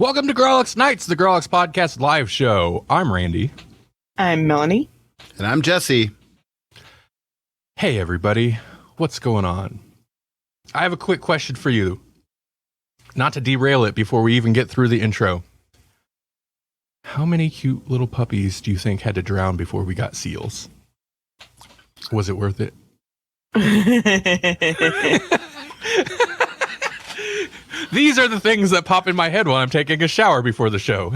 Welcome to Grawlix Nights, the Grawlix Podcast live show. I'm Randy. I'm Melanie. And I'm Jesse. Hey, everybody. What's going on? I have a quick question for you. Not to derail it before we even get through the intro. How many cute little puppies do you think had to drown before we got seals? Was it worth it? These are the things that pop in my head while I'm taking a shower before the show.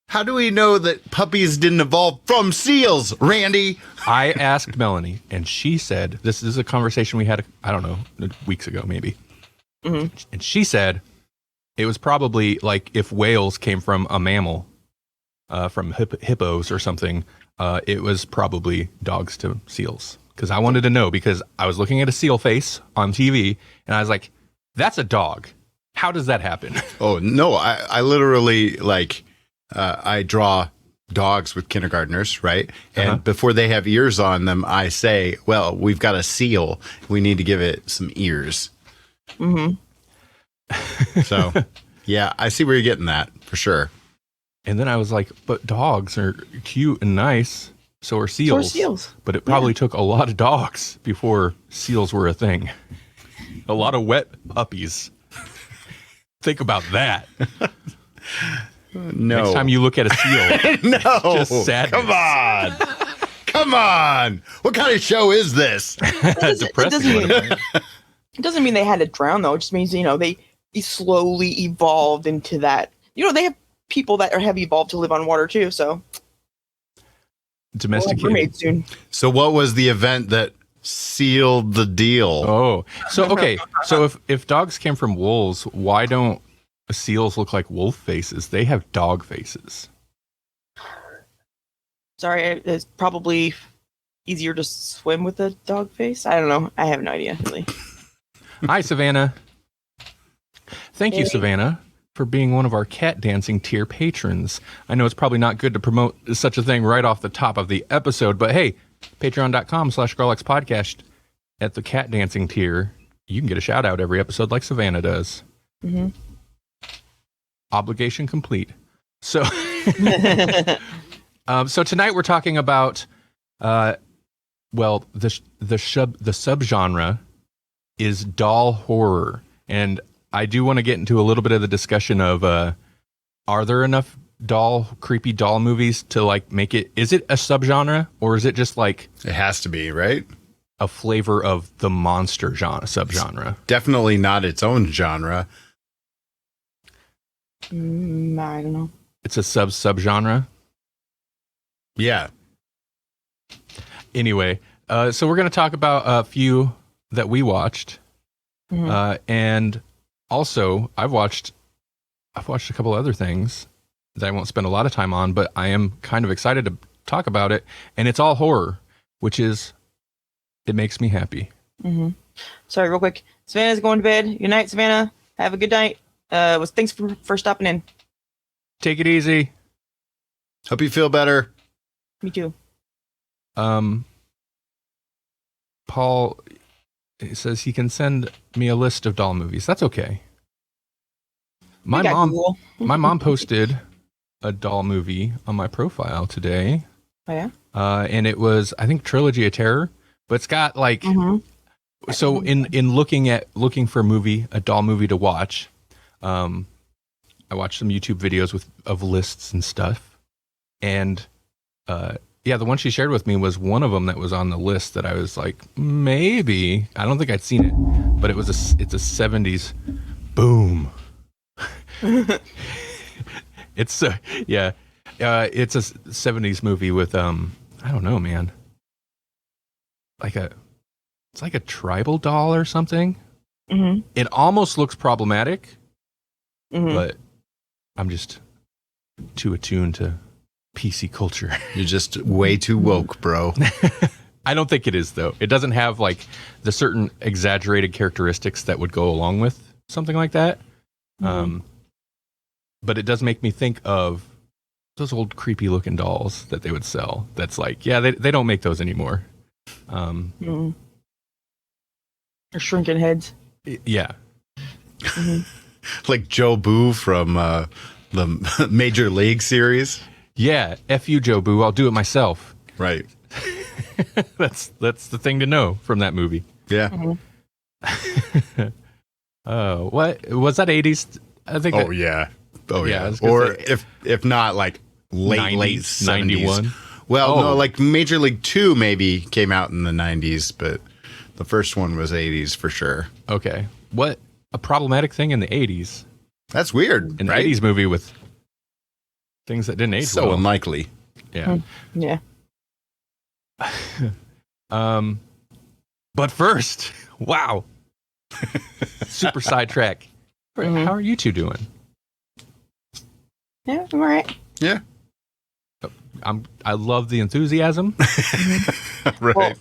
How do we know that puppies didn't evolve from seals, Randy? I asked Melanie, and she said, this is a conversation we had, I don't know, weeks ago maybe. Mm-hmm. And she said it was probably like if whales came from a mammal, from hippos or something, it was probably dogs to seals. Because I wanted to know, because I was looking at a seal face on TV, and I was like, that's a dog. How does that happen? Oh, no, I literally, I draw dogs with kindergartners, right? And before they have ears on them, I say, well, we've got a seal. We need to give it some ears. Mm-hmm. So, yeah, I see where you're getting that, for sure. And then I was like, but dogs are cute and nice. So are seals. So are seals. But it probably took a lot of dogs before seals were a thing. A lot of wet puppies. Think about that. No. Next time you look at a seal. No. Just sadness. Come on. Come on. What kind of show is this? Depressing. It doesn't mean they had to drown, though. It just means, they slowly evolved into that. They have people that have evolved to live on water, too, so. Domesticated. Soon. So what was the event that sealed the deal? Oh, so, okay. So if dogs came from wolves, why don't seals look like wolf faces? They have dog faces. Sorry, it's probably easier to swim with a dog face. I don't know. I have no idea, really. Hi, Savannah. Thank you, Savannah, for being one of our cat dancing tier patrons. I know it's probably not good to promote such a thing right off the top of the episode, but hey, patreon.com/Grawlix podcast at the cat dancing tier. You can get a shout out every episode like Savannah does. Mm-hmm. Obligation complete. So, so tonight we're talking about, the subgenre is doll horror. And I do want to get into a little bit of the discussion of, are there enough creepy doll movies to make it, is it a subgenre or is it just like, It has to be, right? a flavor of the monster subgenre? Definitely not its own genre. I don't know. It's a subgenre. Yeah. Anyway, so we're going to talk about a few that we watched. Mm-hmm. And also I've watched a couple other things that I won't spend a lot of time on, but I am kind of excited to talk about it. And it's all horror, which it makes me happy. Mm-hmm. Sorry, real quick. Savannah's going to bed. Good night, Savannah. Have a good night. Thanks for stopping in. Take it easy. Hope you feel better. Me too. Paul says he can send me a list of doll movies. That's okay. My mom posted a doll movie on my profile today. Oh yeah. And it was, I think, Trilogy of Terror, but it's got so in looking for a doll movie to watch, I watched some YouTube videos of lists and stuff, and the one she shared with me was one of them that was on the list that I was like, maybe. I don't think I'd seen it, but it's a 70s boom. It's a 70s movie with I don't know, man. It's like a tribal doll or something. Mm-hmm. It almost looks problematic, but I'm just too attuned to PC culture. You're just way too woke, bro. I don't think it is, though. It doesn't have the certain exaggerated characteristics that would go along with something like that. Mm-hmm. But it does make me think of those old creepy looking dolls that they would sell. That's they don't make those anymore. Or shrinking heads. Yeah. like Joe Boo from the Major League series. Yeah, F you, Joe Boo. I'll do it myself. Right. That's the thing to know from that movie. Yeah. What was that? 80s? I think. Oh yeah. Oh yeah. I was gonna Or say, if not like late 90s, 70s. 91. Well, no, Oh. like Major League 2 maybe came out in the 90s, but the first one was 80s for sure. Okay. What a problematic thing in the 80s. That's weird, An right? 80s movie with things that didn't age So well. unlikely. Yeah. Yeah. But first, wow. Super sidetrack. Mhm. How are you two doing? Yeah, I'm all right. Yeah. I love the enthusiasm. Right. Well,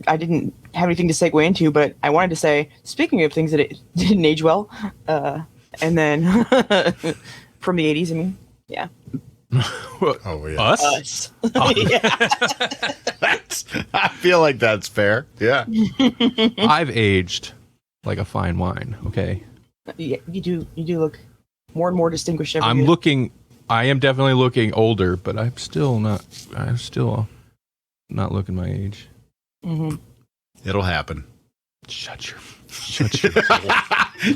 I didn't have anything to segue into, but I wanted to say, speaking of things that it didn't age well, and then from the 80s, I mean, yeah. Oh yeah. Us? Us. Yeah. I feel like that's fair. Yeah. I've aged like a fine wine. Okay. Yeah, you do look more and more distinguished every year. I am definitely looking older, but I'm still not looking my age. Mm-hmm. It'll happen. Shut your hole.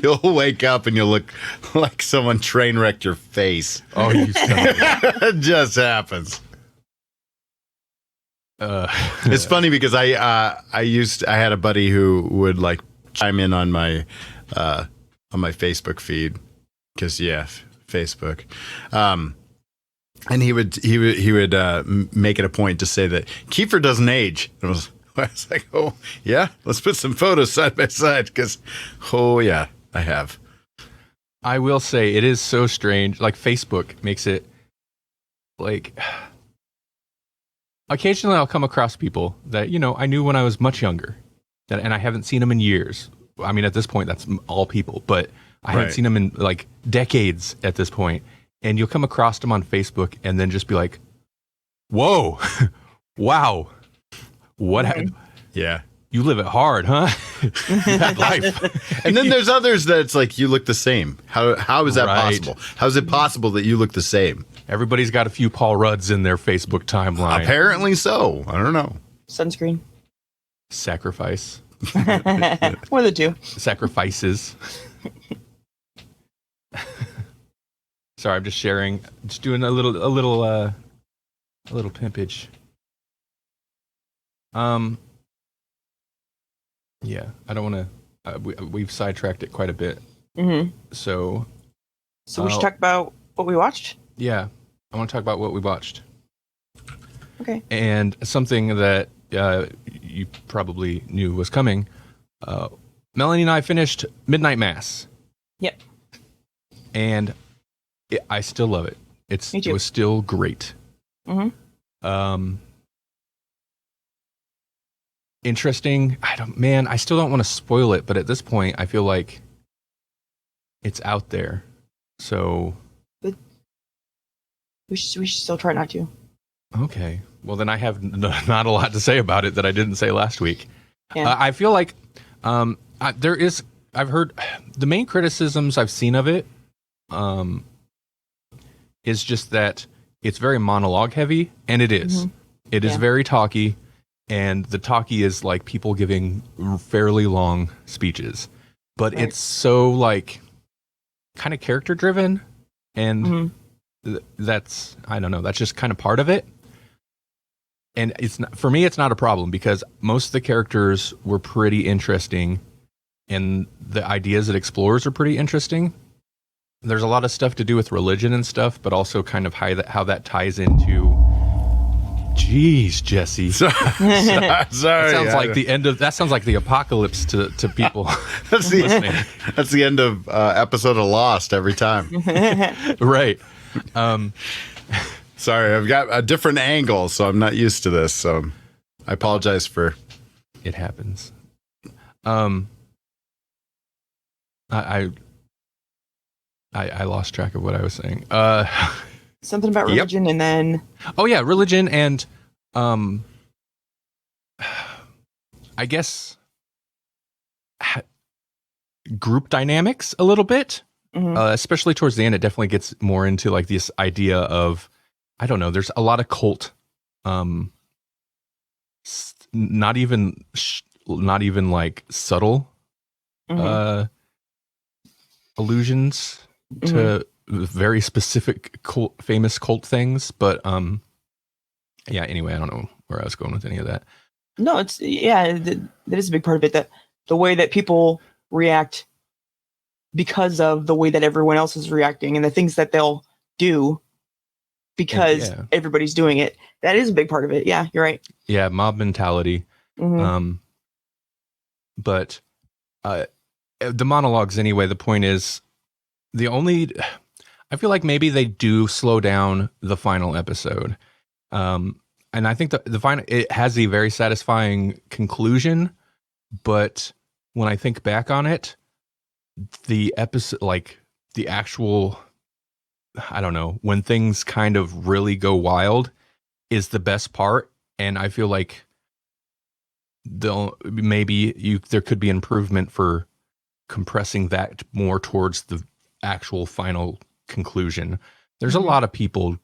You'll wake up and you'll look like someone train wrecked your face. Oh, you son of a- It just happens. It's funny because I had a buddy who would like chime in on my Facebook feed because Facebook, and he would make it a point to say that Kiefer doesn't age. I was like, oh yeah, let's put some photos side by side because oh yeah, I have. I will say it is so strange. Like Facebook makes it like occasionally I'll come across people that, I knew when I was much younger and I haven't seen them in years. I mean, at this point, that's all people, but I haven't seen them in like decades at this point. And you'll come across them on Facebook and then just be like, whoa, wow. What happened? Yeah. You live it hard, huh? That life. And then there's others that's like, you look the same. How is that Right. possible? How is it possible that you look the same? Everybody's got a few Paul Rudds in their Facebook timeline. Apparently so. I don't know. Sunscreen. Sacrifice. One of the two. Sacrifices. Sorry, I'm just sharing. Just doing a little pimpage. Yeah, I don't want to. We've sidetracked it quite a bit. Mm-hmm. So We should talk about what we watched. yeah, I want to talk about what we watched. Okay. And something that you probably knew was coming. Melanie and I finished Midnight Mass. Yep. And I still love it. Me too. It was still great. Mm-hmm. Interesting. I still don't want to spoil it, but at this point, I feel like it's out there. So We should still try not to. okay. Well, then I have not a lot to say about it that I didn't say last week. Yeah. I feel like I've heard the main criticisms I've seen of it is just that it's very monologue heavy, and it is. Mhm. It is Yeah. very talky, and the talky is like people giving fairly long speeches, but Right. it's so like kind of character driven, and Mm-hmm. that's, I don't know, that's just kind of part of it. And it's not, for me, it's not a problem because most of the characters were pretty interesting and the ideas it explores are pretty interesting. There's a lot of stuff to do with religion and stuff, but also kind of how that ties into. Jeez, Jesse. Sorry. That sounds like the end of. That sounds like the apocalypse to people That's listening. that's the end of episode of Lost every time. Right. Sorry, I've got a different angle, so I'm not used to this. So I apologize for. It happens. I lost track of what I was saying. Something about Yep. religion, and then Oh yeah, religion and I guess group dynamics a little bit, especially towards the end. It definitely gets more into like this idea of, I don't know, there's a lot of cult, not even like subtle allusions to very specific famous cult things. But yeah, anyway, I don't know where I was going with any of that. No, that is a big part of it, that the way that people react because of the way that everyone else is reacting and the things that they'll do because everybody's doing it. That is a big part of it. Yeah, you're right. Yeah, mob mentality. But the monologues anyway, the point is, I feel like maybe they do slow down the final episode. And I think the final, it has a very satisfying conclusion, but when I think back on it, the episode, like the actual, I don't know, when things kind of really go wild is the best part. And I feel like there could be improvement for compressing that more towards the actual final conclusion. There's a lot of people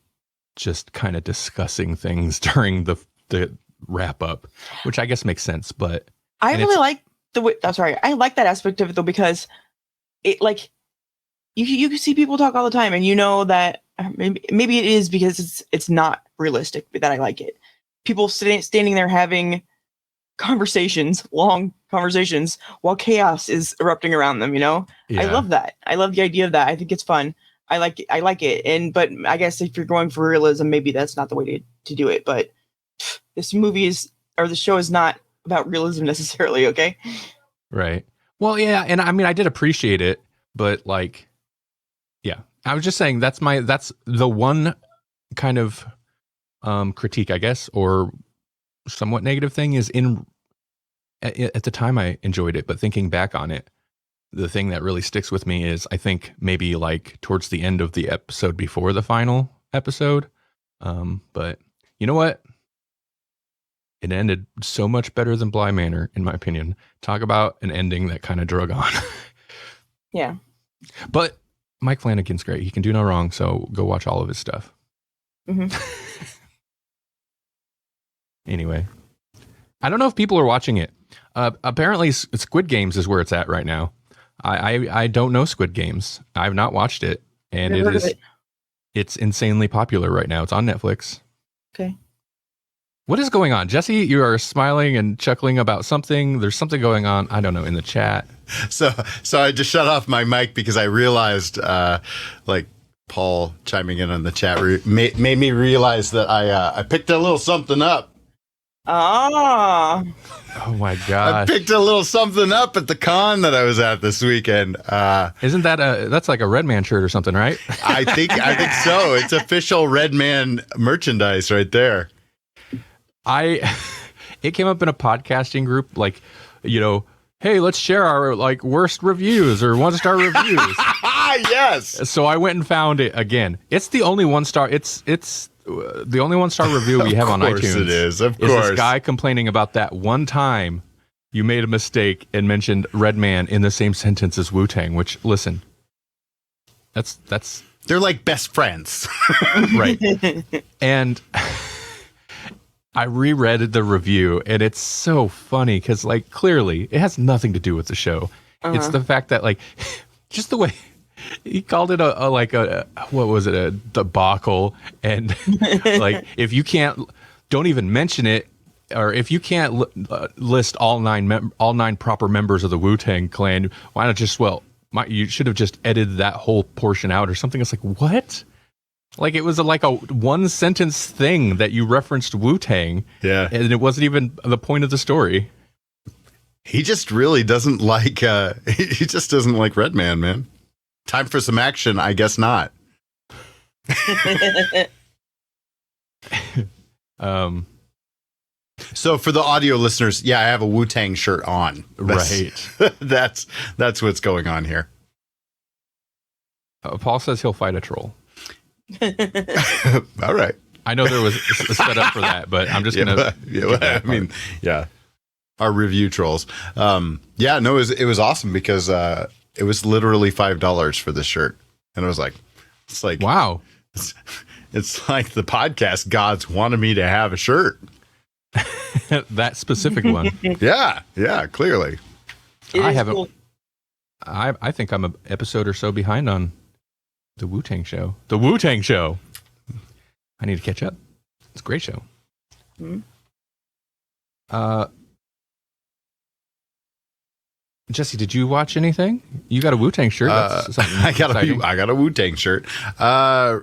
just kind of discussing things during the wrap up, which I guess makes sense. But I really like the way. I'm sorry, I like that aspect of it though, because it, like, you can see people talk all the time, and you know that maybe it is because it's not realistic, but that I like it. People standing there having long conversations while chaos is erupting around them. You know, I love that. I love the idea of that. I think it's fun. I like it. But I guess if you're going for realism, maybe that's not the way to do it. But this the show is not about realism necessarily. Okay. Right. Well, yeah. And I mean, I did appreciate it, but like, yeah, I was just saying that's the one kind of critique, I guess, or somewhat negative thing is at the time I enjoyed it, but thinking back on it, the thing that really sticks with me is I think maybe like towards the end of the episode before the final episode. But you know what? It ended so much better than Bly Manor, in my opinion. Talk about an ending that kind of drug on. Yeah. But Mike Flanagan's great. He can do no wrong. So go watch all of his stuff. Anyway, I don't know if people are watching it. Apparently Squid Games is where it's at right now. I don't know Squid Games. I've not watched it, and it's insanely popular right now. It's on Netflix. Okay. What is going on? Jesse, you are smiling and chuckling about something. There's something going on, I don't know, in the chat. So I just shut off my mic because I realized, like Paul chiming in on the chat made me realize that I picked a little something up. Ah. Oh my god! I picked a little something up at the con that I was at this weekend. Isn't that's like a Red Man shirt or something, right? I think so. It's official Red Man merchandise right there. It came up in a podcasting group, like, you know, hey, let's share our like worst reviews or 1-star reviews. Yes. So I went and found it again. It's the only 1-star. It's the only 1-star review we have on iTunes. Of course. Is this guy complaining about that one time you made a mistake and mentioned Red Man in the same sentence as Wu-Tang, which, listen, that's they're like best friends. Right. And I reread the review, and it's so funny because, like, clearly it has nothing to do with the show. It's the fact that, like, just the way he called it a what was it, a debacle, and like, if you can't, don't even mention it, or if you can't list all nine proper members of the Wu-Tang Clan, why not just you should have just edited that whole portion out or something. It's like, what? Like, it was like a one sentence thing that you referenced Wu-Tang. Yeah. And it wasn't even the point of the story. He just really doesn't like, he just doesn't like Red Man. Time for some action? I guess not. So for the audio listeners, yeah, I have a Wu-Tang shirt on. Right. That's what's going on here. Paul says he'll fight a troll. All right. I know there was a setup for that, but I'm just gonna. I mean, yeah. our review trolls. Yeah, no, it was awesome because it was literally $5 for this shirt, and I was like, it's like, wow, it's like the podcast gods wanted me to have a shirt. That specific one. Yeah, clearly. I haven't. Cool. I think I'm an episode or so behind on the Wu-Tang show. The Wu-Tang show. I need to catch up. It's a great show. Mm-hmm. Jesse, did you watch anything? You got a Wu-Tang shirt. That's I got a Wu-Tang shirt. I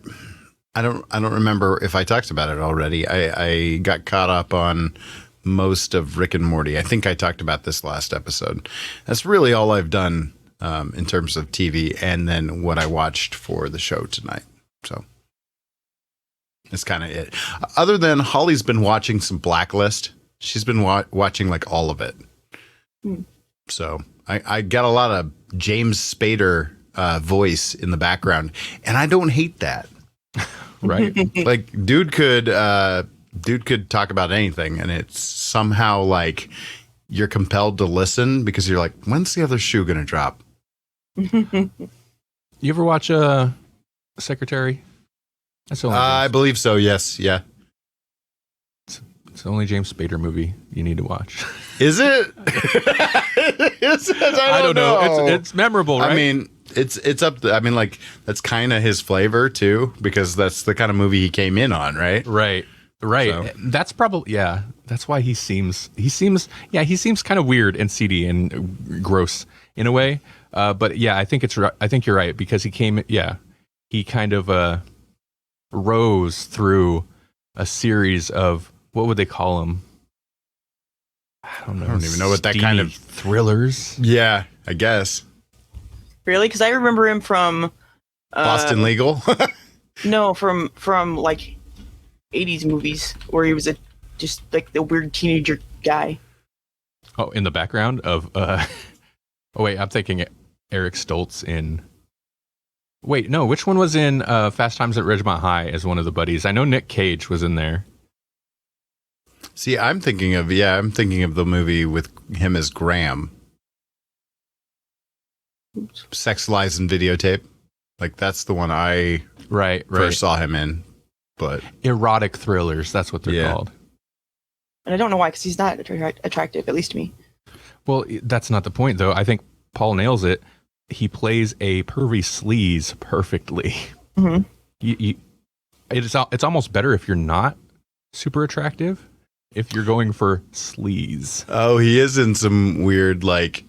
don't remember if I talked about it already. I got caught up on most of Rick and Morty. I think I talked about this last episode. That's really all I've done in terms of TV, and then what I watched for the show tonight. So that's kind of it. Other than Holly's been watching some Blacklist. She's been watching like all of it. So I got a lot of James Spader voice in the background, and I don't hate that. Right. Like dude could talk about anything, and it's somehow like you're compelled to listen because you're like, when's the other shoe gonna drop? You ever watch Secretary? That's only I believe so. Yes. Yeah. It's the only James Spader movie you need to watch. Is it? Is it? I don't know. It's memorable, right? I mean, it's up. I mean, like that's kind of his flavor too, because that's the kind of movie he came in on, right? Right. So. That's probably that's why he seems kind of weird and seedy and gross in a way. But yeah, I think you're right because he came. Yeah, he kind of rose through a series of. What would they call them? I don't know. I don't even know what that kind of thrillers. Yeah, I guess. Really? Because I remember him from Boston Legal. No, from like 80s movies where he was just like the weird teenager guy. Oh, in the background of oh wait, I'm thinking Eric Stoltz in. Wait, no, which one was in Fast Times at Ridgemont High as one of the buddies? I know Nick Cage was in there. See, I'm thinking of the movie with him as Graham. Sex, Lies, and Videotape. Like that's the one I first saw him in. But erotic thrillers, that's what they're called. And I don't know why, because he's not attractive, at least to me. Well, that's not the point, though. I think Paul nails it. He plays a pervy sleaze perfectly. Mm-hmm. It's almost better if you're not super attractive. If you're going for sleaze. Oh, he is in some weird, like,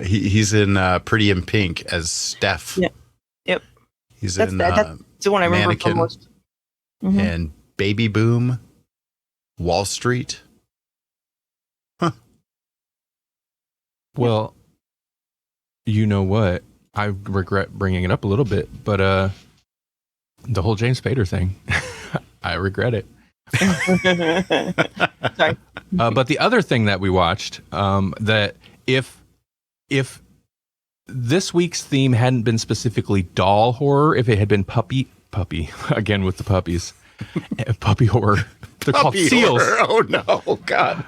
he's in Pretty in Pink as Steph. Yep. That's in that's the one I remember Mannequin most. Mm-hmm. And Baby Boom, Wall Street. Huh. Well, you know what? I regret bringing it up a little bit, but the whole James Spader thing, I regret it. Sorry. But the other thing that we watched, that if this week's theme hadn't been specifically doll horror, if it had been puppy again with the puppies, puppy horror. They're called seals. Horror. Oh no, God.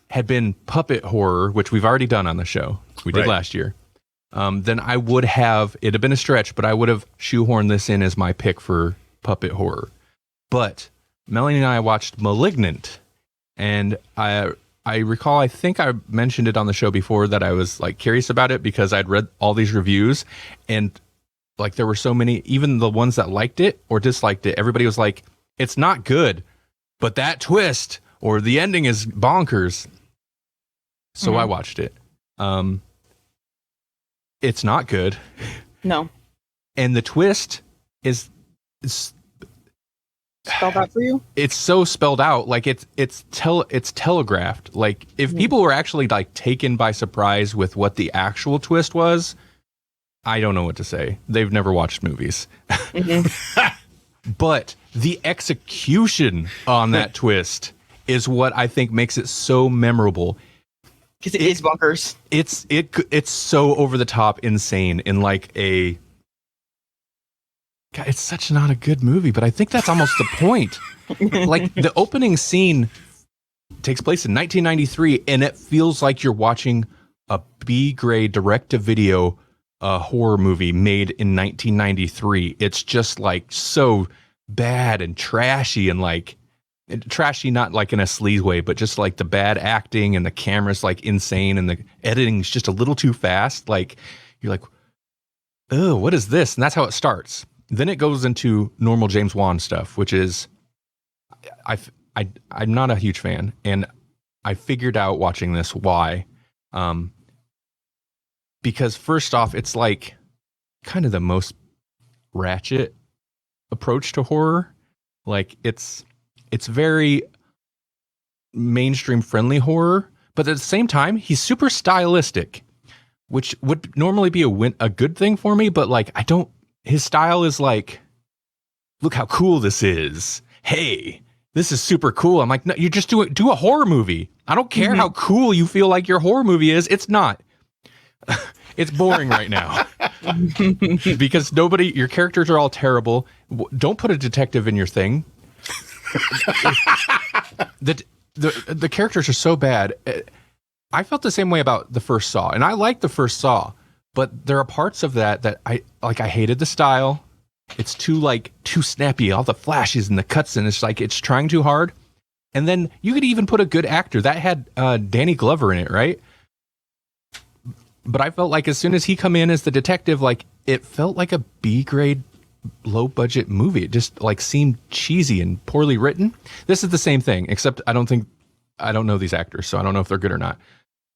Had been puppet horror, which we've already done on the show. We did last year. Then I would have, it'd have been a stretch, but I would have shoehorned this in as my pick for puppet horror. But Melanie and I watched Malignant, and I recall, I think I mentioned it on the show before that I was like curious about it because I'd read all these reviews, and like there were so many, even the ones that liked it or disliked it, everybody was like, it's not good, but that twist or the ending is bonkers. So I watched it. It's not good. No. And the twist is spelled out for you? It's so spelled out, like it's telegraphed. Like if people were actually like taken by surprise with what the actual twist was, I don't know what to say. They've never watched movies. But the execution on that twist is what I think makes it so memorable. Because it is bonkers. It's so over the top insane in like a. God, it's such not a good movie, but I think that's almost the point. Like the opening scene takes place in 1993, and it feels like you're watching a B-grade direct-to-video horror movie made in 1993. It's just like so bad and trashy, and like trashy not like in a sleaze way, but just like the bad acting and the camera's like insane and the editing's just a little too fast. Like you're like, oh, what is this? And that's how it starts. Then it goes into normal James Wan stuff, which is I'm not a huge fan, and I figured out watching this why. Because first off, it's like kind of the most ratchet approach to horror. Like it's very mainstream friendly horror, but at the same time, he's super stylistic, which would normally be a good thing for me. But like, his style is like, look how cool this is. Hey, this is super cool. I'm like, no, you just do a horror movie. I don't care how cool you feel like your horror movie is. It's not. It's boring right now because your characters are all terrible. Don't put a detective in your thing. The characters are so bad. I felt the same way about the first Saw, and I like the first Saw, but there are parts of that I hated the style. It's too snappy, all the flashes and the cuts, and it's like it's trying too hard. And then you could even put a good actor that had Danny Glover in it, right? But I felt like as soon as he come in as the detective, like it felt like a B-grade, low-budget movie. It just like seemed cheesy and poorly written. This is the same thing, except I don't know these actors, so I don't know if they're good or not.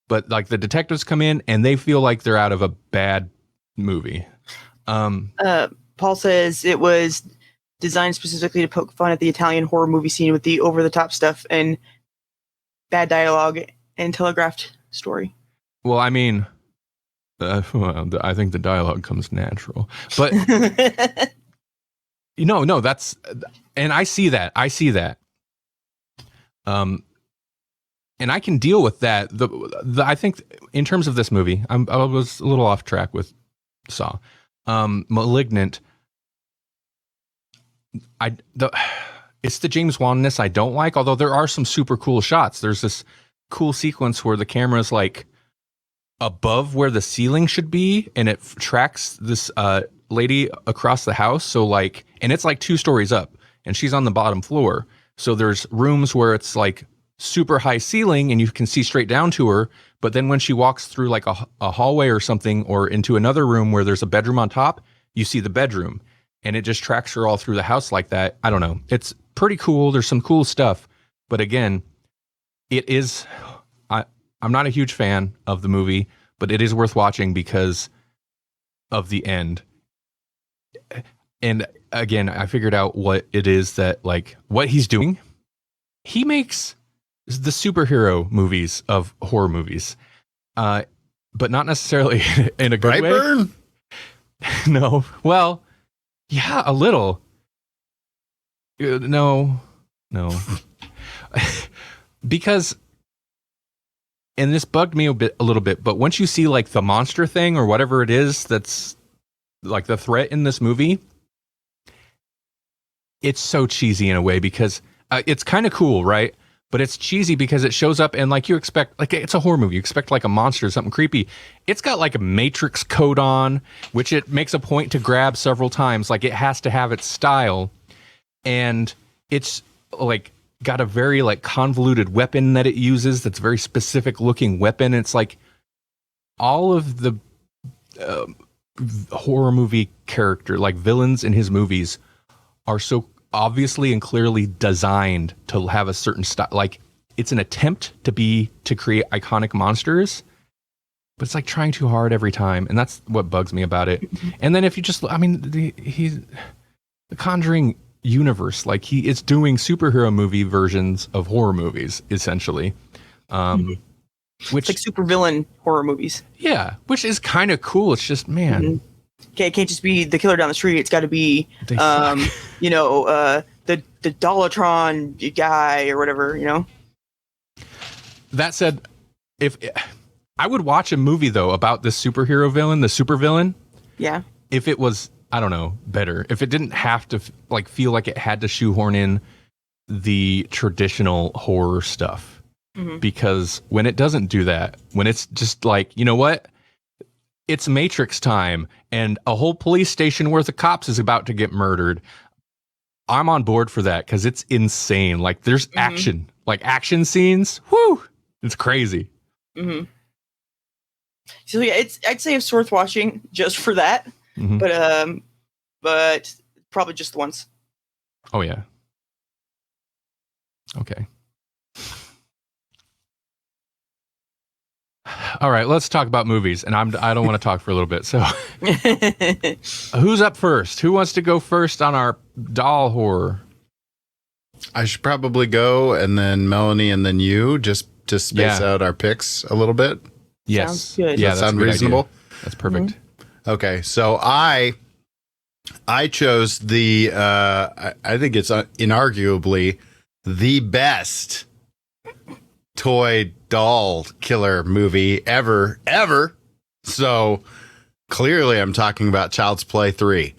But like the detectives come in and they feel like they're out of a bad movie. Paul says it was designed specifically to poke fun at the Italian horror movie scene with the over-the-top stuff and bad dialogue and telegraphed story. Well, I mean, I think the dialogue comes natural, but no, that's, and I see that. And I can deal with that. I think in terms of this movie, I was a little off track with Saw. Malignant. It's the James Wan-ness I don't like, although there are some super cool shots. There's this cool sequence where the camera is like above where the ceiling should be, and it tracks this lady across the house. So like, and it's like 2 stories up, and she's on the bottom floor. So there's rooms where it's like super high ceiling and you can see straight down to her. But then when she walks through like a hallway or something, or into another room where there's a bedroom on top, you see the bedroom, and it just tracks her all through the house like that. I don't know. It's pretty cool. There's some cool stuff. But again, it is, I'm not a huge fan of the movie, but it is worth watching because of the end. And again, I figured out what it is that, like, what he's doing. He makes the superhero movies of horror movies, but not necessarily in a good way. No. Well, yeah, a little. No. Because, and this bugged me a little bit, but once you see like the monster thing or whatever it is that's like the threat in this movie, it's so cheesy in a way because it's kind of cool, right? But it's cheesy because it shows up and like you expect, like it's a horror movie, you expect like a monster or something creepy. It's got like a Matrix coat on, which it makes a point to grab several times. Like it has to have its style, and it's like got a very like convoluted weapon that it uses that's very specific looking weapon. It's like all of the horror movie character, like villains in his movies, are so obviously and clearly designed to have a certain style. Like it's an attempt to create iconic monsters, but it's like trying too hard every time, and that's what bugs me about it. And then if you just, I mean, the Conjuring universe, like he is doing superhero movie versions of horror movies essentially, which it's like super villain horror movies. Yeah, which is kind of cool. It's just, man. Okay, it can't just be the killer down the street. It's got to be, the Dollotron guy or whatever, you know. That said, if I would watch a movie though about this superhero villain, the supervillain. Yeah. If it was, I don't know, better. If it didn't have to like feel like it had to shoehorn in the traditional horror stuff. because when it doesn't do that, when it's just like, you know what? It's Matrix time and a whole police station worth of cops is about to get murdered. I'm on board for that because it's insane. Like there's action, like action scenes. Whoo! It's crazy. So yeah, I'd say it's worth watching just for that. But probably just once. Oh yeah. Okay. All right, let's talk about movies, and I don't want to talk for a little bit. So, who's up first? Who wants to go first on our doll horror? I should probably go, and then Melanie, and then you, just to space out our picks a little bit. Yes, sounds good. Yeah, that sound reasonable? Idea. That's perfect. Okay, so I chose the I think it's inarguably the best toy doll killer movie ever. So clearly I'm talking about Child's Play 3.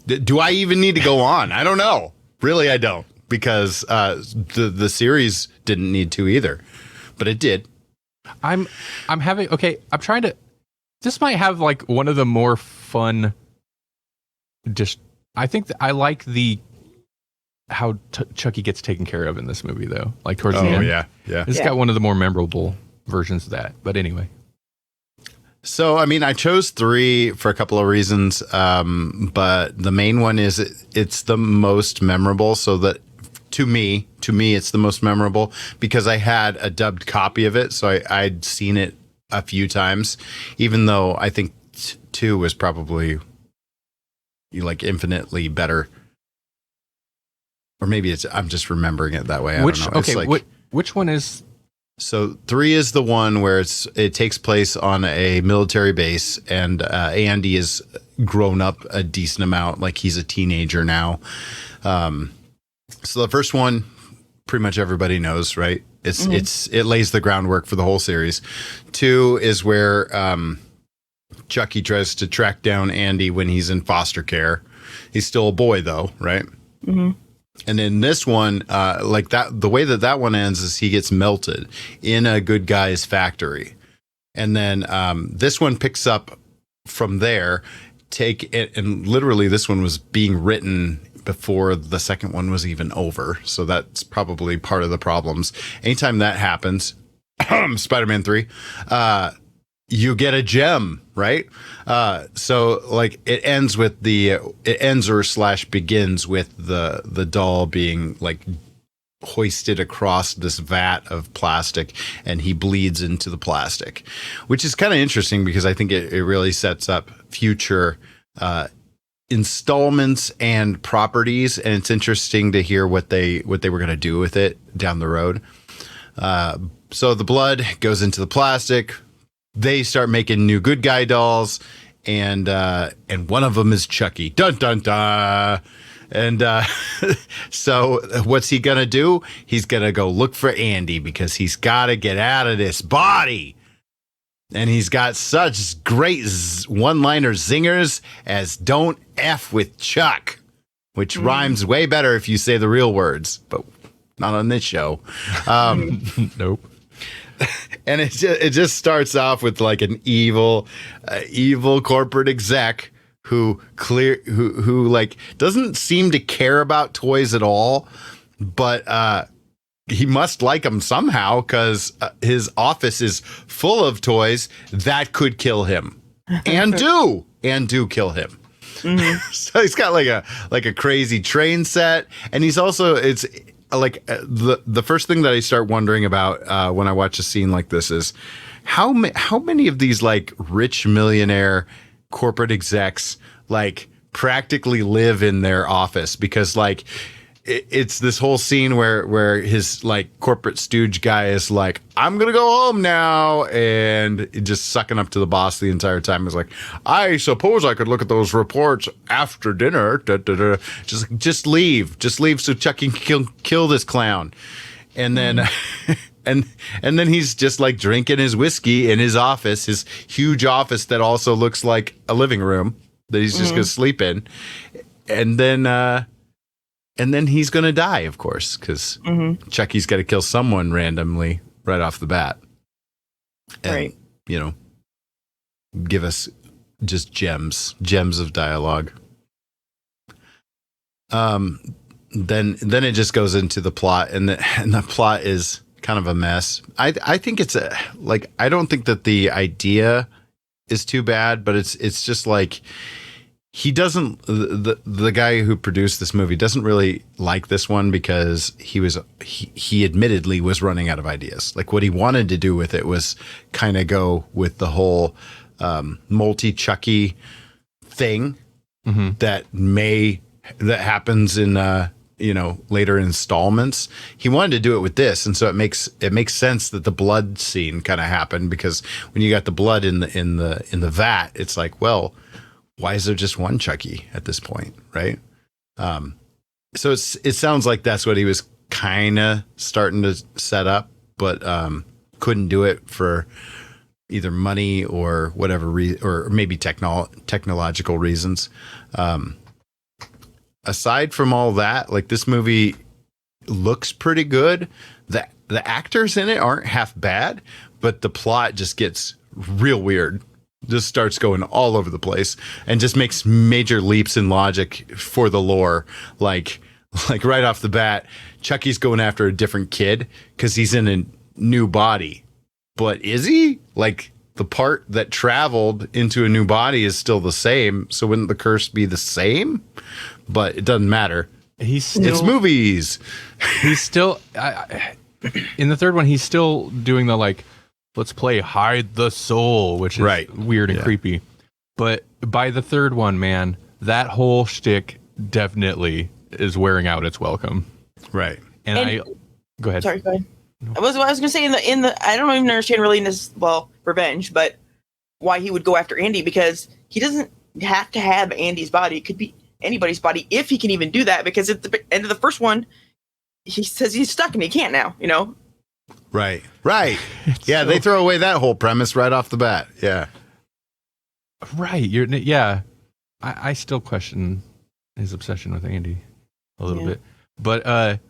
Do I even need to go on? I don't know. Really, I don't, because the series didn't need to either, but it did. I'm trying to, this might have like one of the more fun, I think that I like how Chucky gets taken care of in this movie, though. Like towards the end. Yeah. It's got one of the more memorable versions of that. But anyway. So, I mean, I chose 3 for a couple of reasons. But the main one is it's the most memorable. So that to me, it's the most memorable because I had a dubbed copy of it. So I'd seen it a few times, even though I think 2 was probably like infinitely better. Or maybe I'm just remembering it that way. I don't know. Okay, which one is? So 3 is the one where it takes place on a military base, and Andy is grown up a decent amount, like he's a teenager now. So the first one, pretty much everybody knows, right? It lays the groundwork for the whole series. 2 is where Chucky tries to track down Andy when he's in foster care. He's still a boy, though, right? And in this one, like that, the way that one ends is he gets melted in a good guy's factory. And then this one picks up from there, and literally this one was being written before the second one was even over. So that's probably part of the problems. Anytime that happens, Spider-Man 3, you get a gem, right? So like it ends or begins with the doll being like hoisted across this vat of plastic, and he bleeds into the plastic, which is kind of interesting because I think it really sets up future installments and properties, and it's interesting to hear what they were going to do with it down the road. So the blood goes into the plastic. They start making new good guy dolls, and one of them is Chucky. Dun dun dun. And so what's he gonna do? He's gonna go look for Andy because he's got to get out of this body. And he's got such great one-liner zingers as "Don't F with Chuck," which rhymes way better if you say the real words, but not on this show. Nope. And it just starts off with like an evil corporate exec who like doesn't seem to care about toys at all, but he must like them somehow because his office is full of toys that could kill him and do kill him. So he's got like a crazy train set, and he's also like the first thing that I start wondering about when I watch a scene like this is how many of these like rich millionaire corporate execs like practically live in their office, because like it's this whole scene where his like corporate stooge guy is like, I'm gonna go home now, and just sucking up to the boss the entire time. Is like, I suppose I could look at those reports after dinner. Da, da, da. Just leave so Chucky can kill this clown. And then and then he's just like drinking his whiskey in his office, his huge office that also looks like a living room that he's just gonna sleep in. And then And then he's going to die, of course, because Chucky's got to kill someone randomly right off the bat. And, right. You know, give us just gems of dialogue. Then it just goes into the plot, and the plot is kind of a mess. I think it's I don't think that the idea is too bad, but it's just like he doesn't the guy who produced this movie doesn't really like this one because he admittedly was running out of ideas. Like what he wanted to do with it was kind of go with the whole multi-Chucky thing that happens in later installments. He wanted to do it with this, and so it makes sense that the blood scene kind of happened, because when you got the blood in the vat, it's like, well, why is there just one Chucky at this point, right? So it sounds like that's what he was kind of starting to set up, but couldn't do it for either money or whatever or maybe technological reasons. Aside from all that, like, this movie looks pretty good. The actors in it aren't half bad, but the plot just gets real weird. Just starts going all over the place and just makes major leaps in logic for the lore. Like right off the bat, Chucky's going after a different kid because he's in a new body. But is he? Like, the part that traveled into a new body is still the same. So wouldn't the curse be the same? But it doesn't matter. It's movies. He's still in the third one. He's still doing the let's play hide the soul, which is weird and creepy. But by the third one, man, that whole shtick definitely is wearing out its welcome. Right. And go ahead. Sorry, go ahead. No. I was going to say in the I don't even understand really in this, revenge, but why he would go after Andy, because he doesn't have to have Andy's body. It could be anybody's body if he can even do that, because at the end of the first one, he says he's stuck and he can't now, Right. Yeah, they throw away that whole premise right off the bat. Yeah. Right. I still question his obsession with Andy a little bit. But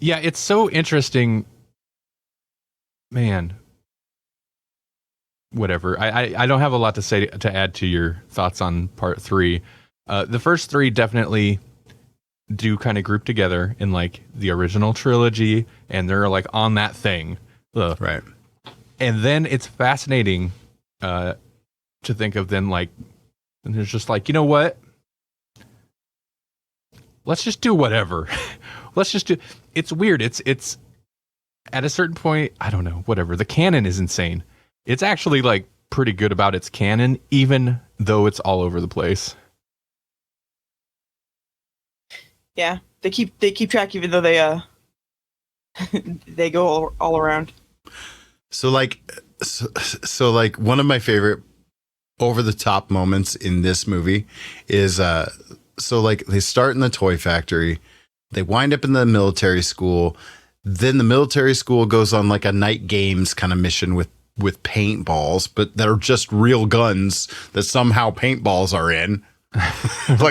it's so interesting. Man. Whatever. I don't have a lot to say to add to your thoughts on part 3. The first 3 definitely do kind of group together in the original trilogy, and they're on that thing. Ugh. Right. And then it's fascinating to think of then and there's just you know what? Let's just do whatever. Let's just do. It's weird. It's at a certain point, I don't know, whatever. The canon is insane. It's actually pretty good about its canon, even though it's all over the place. Yeah, they keep track, even though they they go all around. So one of my favorite over the top moments in this movie is they start in the toy factory, they wind up in the military school, then the military school goes on a night games kind of mission with paintballs, but that are just real guns that somehow paintballs are in.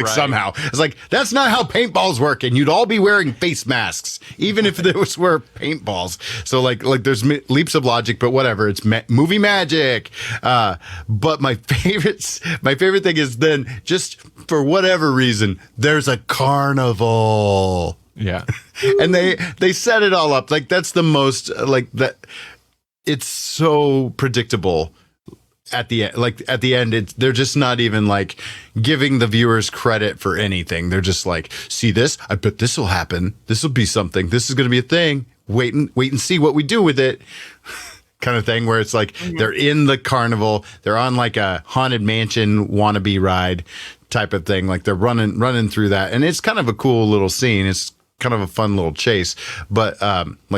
Somehow it's that's not how paintballs work, and you'd all be wearing face masks even if those were paintballs. So there's leaps of logic, but whatever, it's movie magic. But my favorite thing is then, just for whatever reason, there's a carnival. Yeah. And they set it all up that's the most that. It's so predictable at the end. They're just not even giving the viewers credit for anything. They're just see this? I bet this will happen. This will be something. This is going to be a thing. Wait and see what we do with it. Kind of thing, where it's they're in the carnival. They're on a haunted mansion wannabe ride type of thing. They're running through that. And it's kind of a cool little scene. It's kind of a fun little chase, but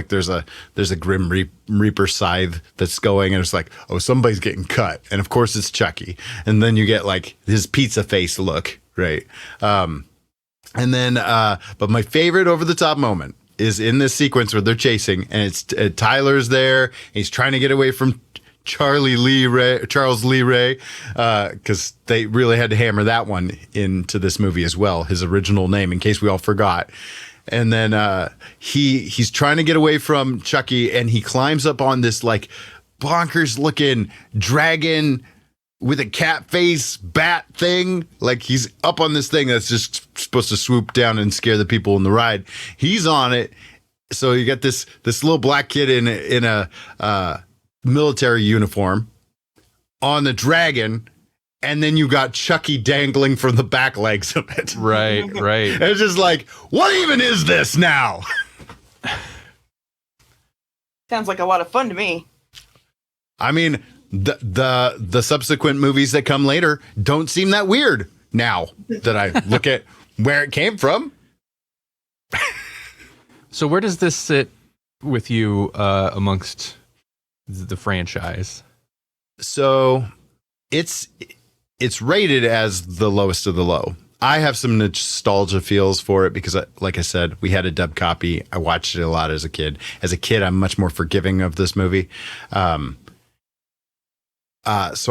there's a Grim Reaper scythe that's going, and it's somebody's getting cut, and of course it's Chucky, and then you get his pizza face look, right? And then but my favorite over the top moment is in this sequence where they're chasing, and it's Tyler's there, and he's trying to get away from Charles Lee Ray, because they really had to hammer that one into this movie as well, his original name, in case we all forgot. And then he's trying to get away from Chucky, and he climbs up on this like bonkers looking dragon with a cat face bat thing. Like he's up on this thing that's just supposed to swoop down and scare the people in the ride. He's on it. So you got this little black kid in a military uniform on the dragon, and then you got Chucky dangling from the back legs of it. Right. And it's just like, what even is this now? Sounds like a lot of fun to me. I mean, the subsequent movies that come later don't seem that weird now that I look at where it came from. So where does this sit with you amongst the franchise? So it's rated as the lowest of the low. I have some nostalgia feels for it because, like I said, we had a dub copy. I watched it a lot as a kid. As a kid, I'm much more forgiving of this movie. So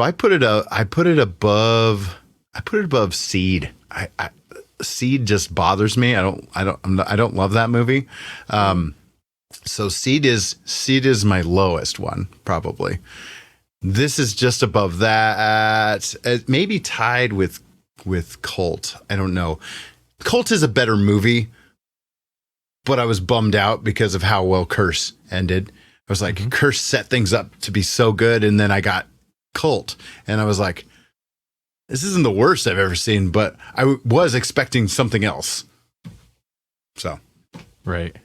I put it above Seed. Seed just bothers me. I don't love that movie. So Seed is my lowest one, probably. This is just above that. Maybe tied with Cult. I don't know. Cult is a better movie, but I was bummed out because of how well Curse ended. I was like, Curse set things up to be so good, and then I got Cult, and I was like, this isn't the worst I've ever seen, but I was expecting something else. So, right.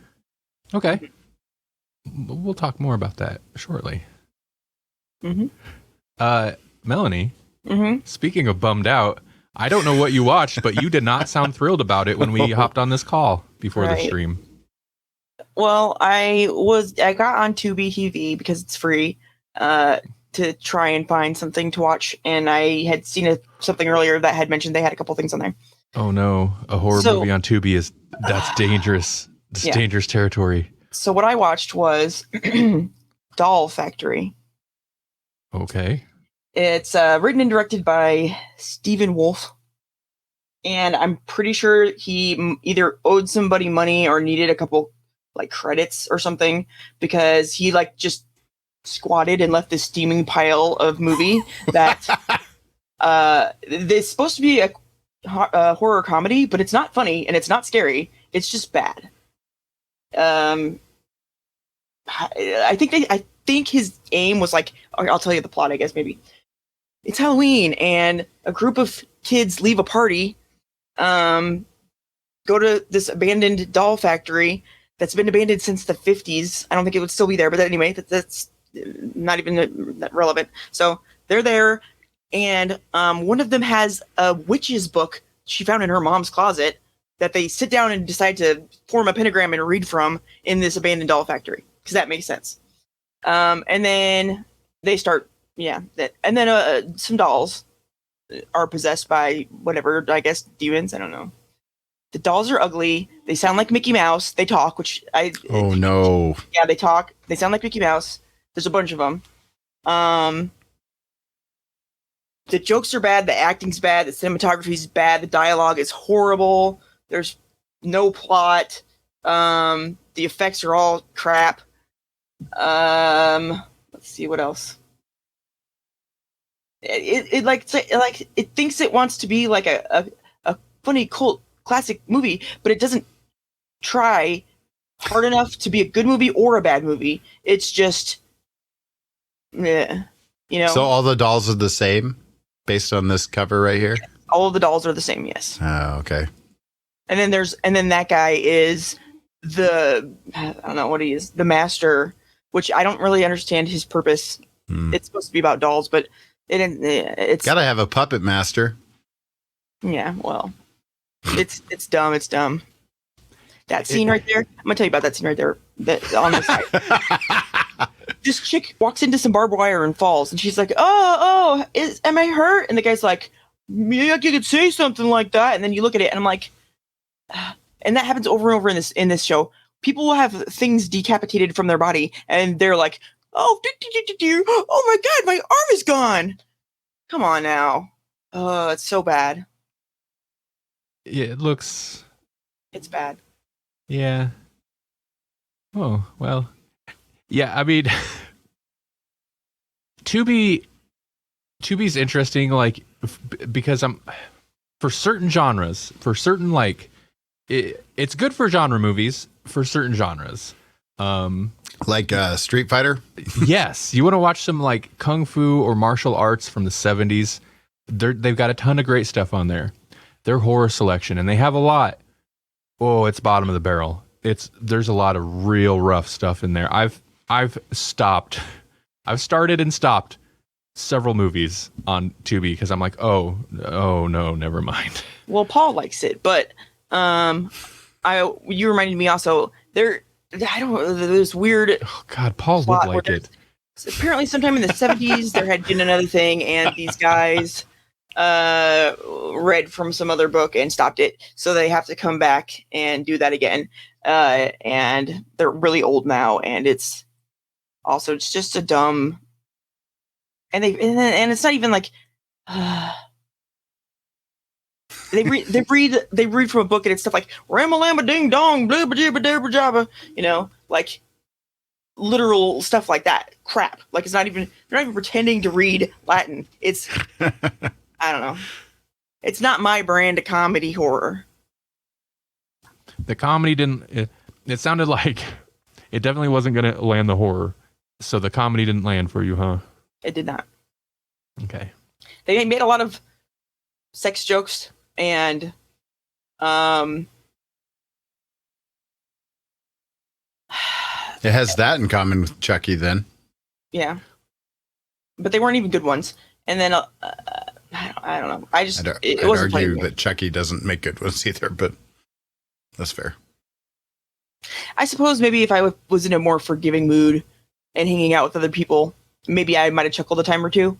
Okay. We'll talk more about that shortly. Melanie, speaking of bummed out, I don't know what you watched, but you did not sound thrilled about it when we hopped on this call before the stream. Well, I got on Tubi TV because it's free to try and find something to watch, and I had seen something earlier that had mentioned they had a couple things on there. Oh no, a horror movie on Tubi that's dangerous. It's dangerous territory. So what I watched was Doll Factory. Okay. It's written and directed by Stephen Wolf, and I'm pretty sure he either owed somebody money or needed a couple like credits or something, because he like just squatted and left this steaming pile of movie that it's supposed to be a horror comedy, but it's not funny and it's not scary. It's just bad. I think his aim was like, I'll tell you the plot, I guess, maybe. It's Halloween, and a group of kids leave a party, go to this abandoned doll factory that's been abandoned since the 50s. I don't think it would still be there, but anyway, that's not even that relevant. So they're there, and one of them has a witch's book she found in her mom's closet that they sit down and decide to form a pentagram and read from in this abandoned doll factory, because that makes sense. And then they start, and then some dolls are possessed by whatever, I guess, demons. I don't know. The dolls are ugly. They sound like Mickey Mouse. They talk, which Oh no. Yeah, they talk. They sound like Mickey Mouse. There's a bunch of them. The jokes are bad. The acting's bad. The cinematography's bad. The dialogue is horrible. There's no plot. The effects are all crap. Let's see what else. It thinks it wants to be like a funny cult classic movie, but it doesn't try hard enough to be a good movie or a bad movie. It's just, So all the dolls are the same based on this cover right here? All of the dolls are the same, yes. Oh, okay. And then that guy is I don't know what he is, the master, which I don't really understand his purpose. It's supposed to be about dolls, but it's gotta have a puppet master. Yeah, well, it's dumb. It's dumb. That scene right there. I'm gonna tell you about that scene right there. That on the side. This chick walks into some barbed wire and falls, and she's like, "Oh, am I hurt?" And the guy's like, "Yeah, you could say something like that." And then you look at it, and I'm like, and that happens over and over in this show. People will have things decapitated from their body, and they're like, Oh, oh my God, my arm is gone. Come on now. Oh, it's so bad. Yeah, it looks. It's bad. Yeah. Oh, well. Yeah, I mean, Tubi's interesting, like, because for certain genres, for certain, like, it's good for genre movies, for certain genres. Like Street Fighter? Yes. You want to watch some, like, kung fu or martial arts from the 70s. They've got a ton of great stuff on there. Their horror selection, and they have a lot. Oh, it's bottom of the barrel. There's a lot of real rough stuff in there. I've started and stopped several movies on Tubi because I'm like, oh no, never mind. Well, Paul likes it, but you reminded me also I don't know, this weird. Oh God, Paul would like it. Apparently, sometime in the 70s, there had been another thing, and these guys read from some other book and stopped it, so they have to come back and do that again. And they're really old now, and it's just a dumb. And it's not even like they read from a book, and it's stuff like Ramalama Ding Dong, blah blah blah blah blah, like literal stuff like that. Crap. Like they're not even pretending to read Latin. It's I don't know. It's not my brand of comedy horror. The comedy didn't. It sounded like it definitely wasn't going to land the horror. So the comedy didn't land for you, huh? It did not. Okay. They made a lot of sex jokes and it has that in common with Chucky then. Yeah. But they weren't even good ones. And then I don't know. I'd argue that Chucky doesn't make good ones either, but that's fair. I suppose maybe if I was in a more forgiving mood and hanging out with other people, maybe I might have chuckled a time or two.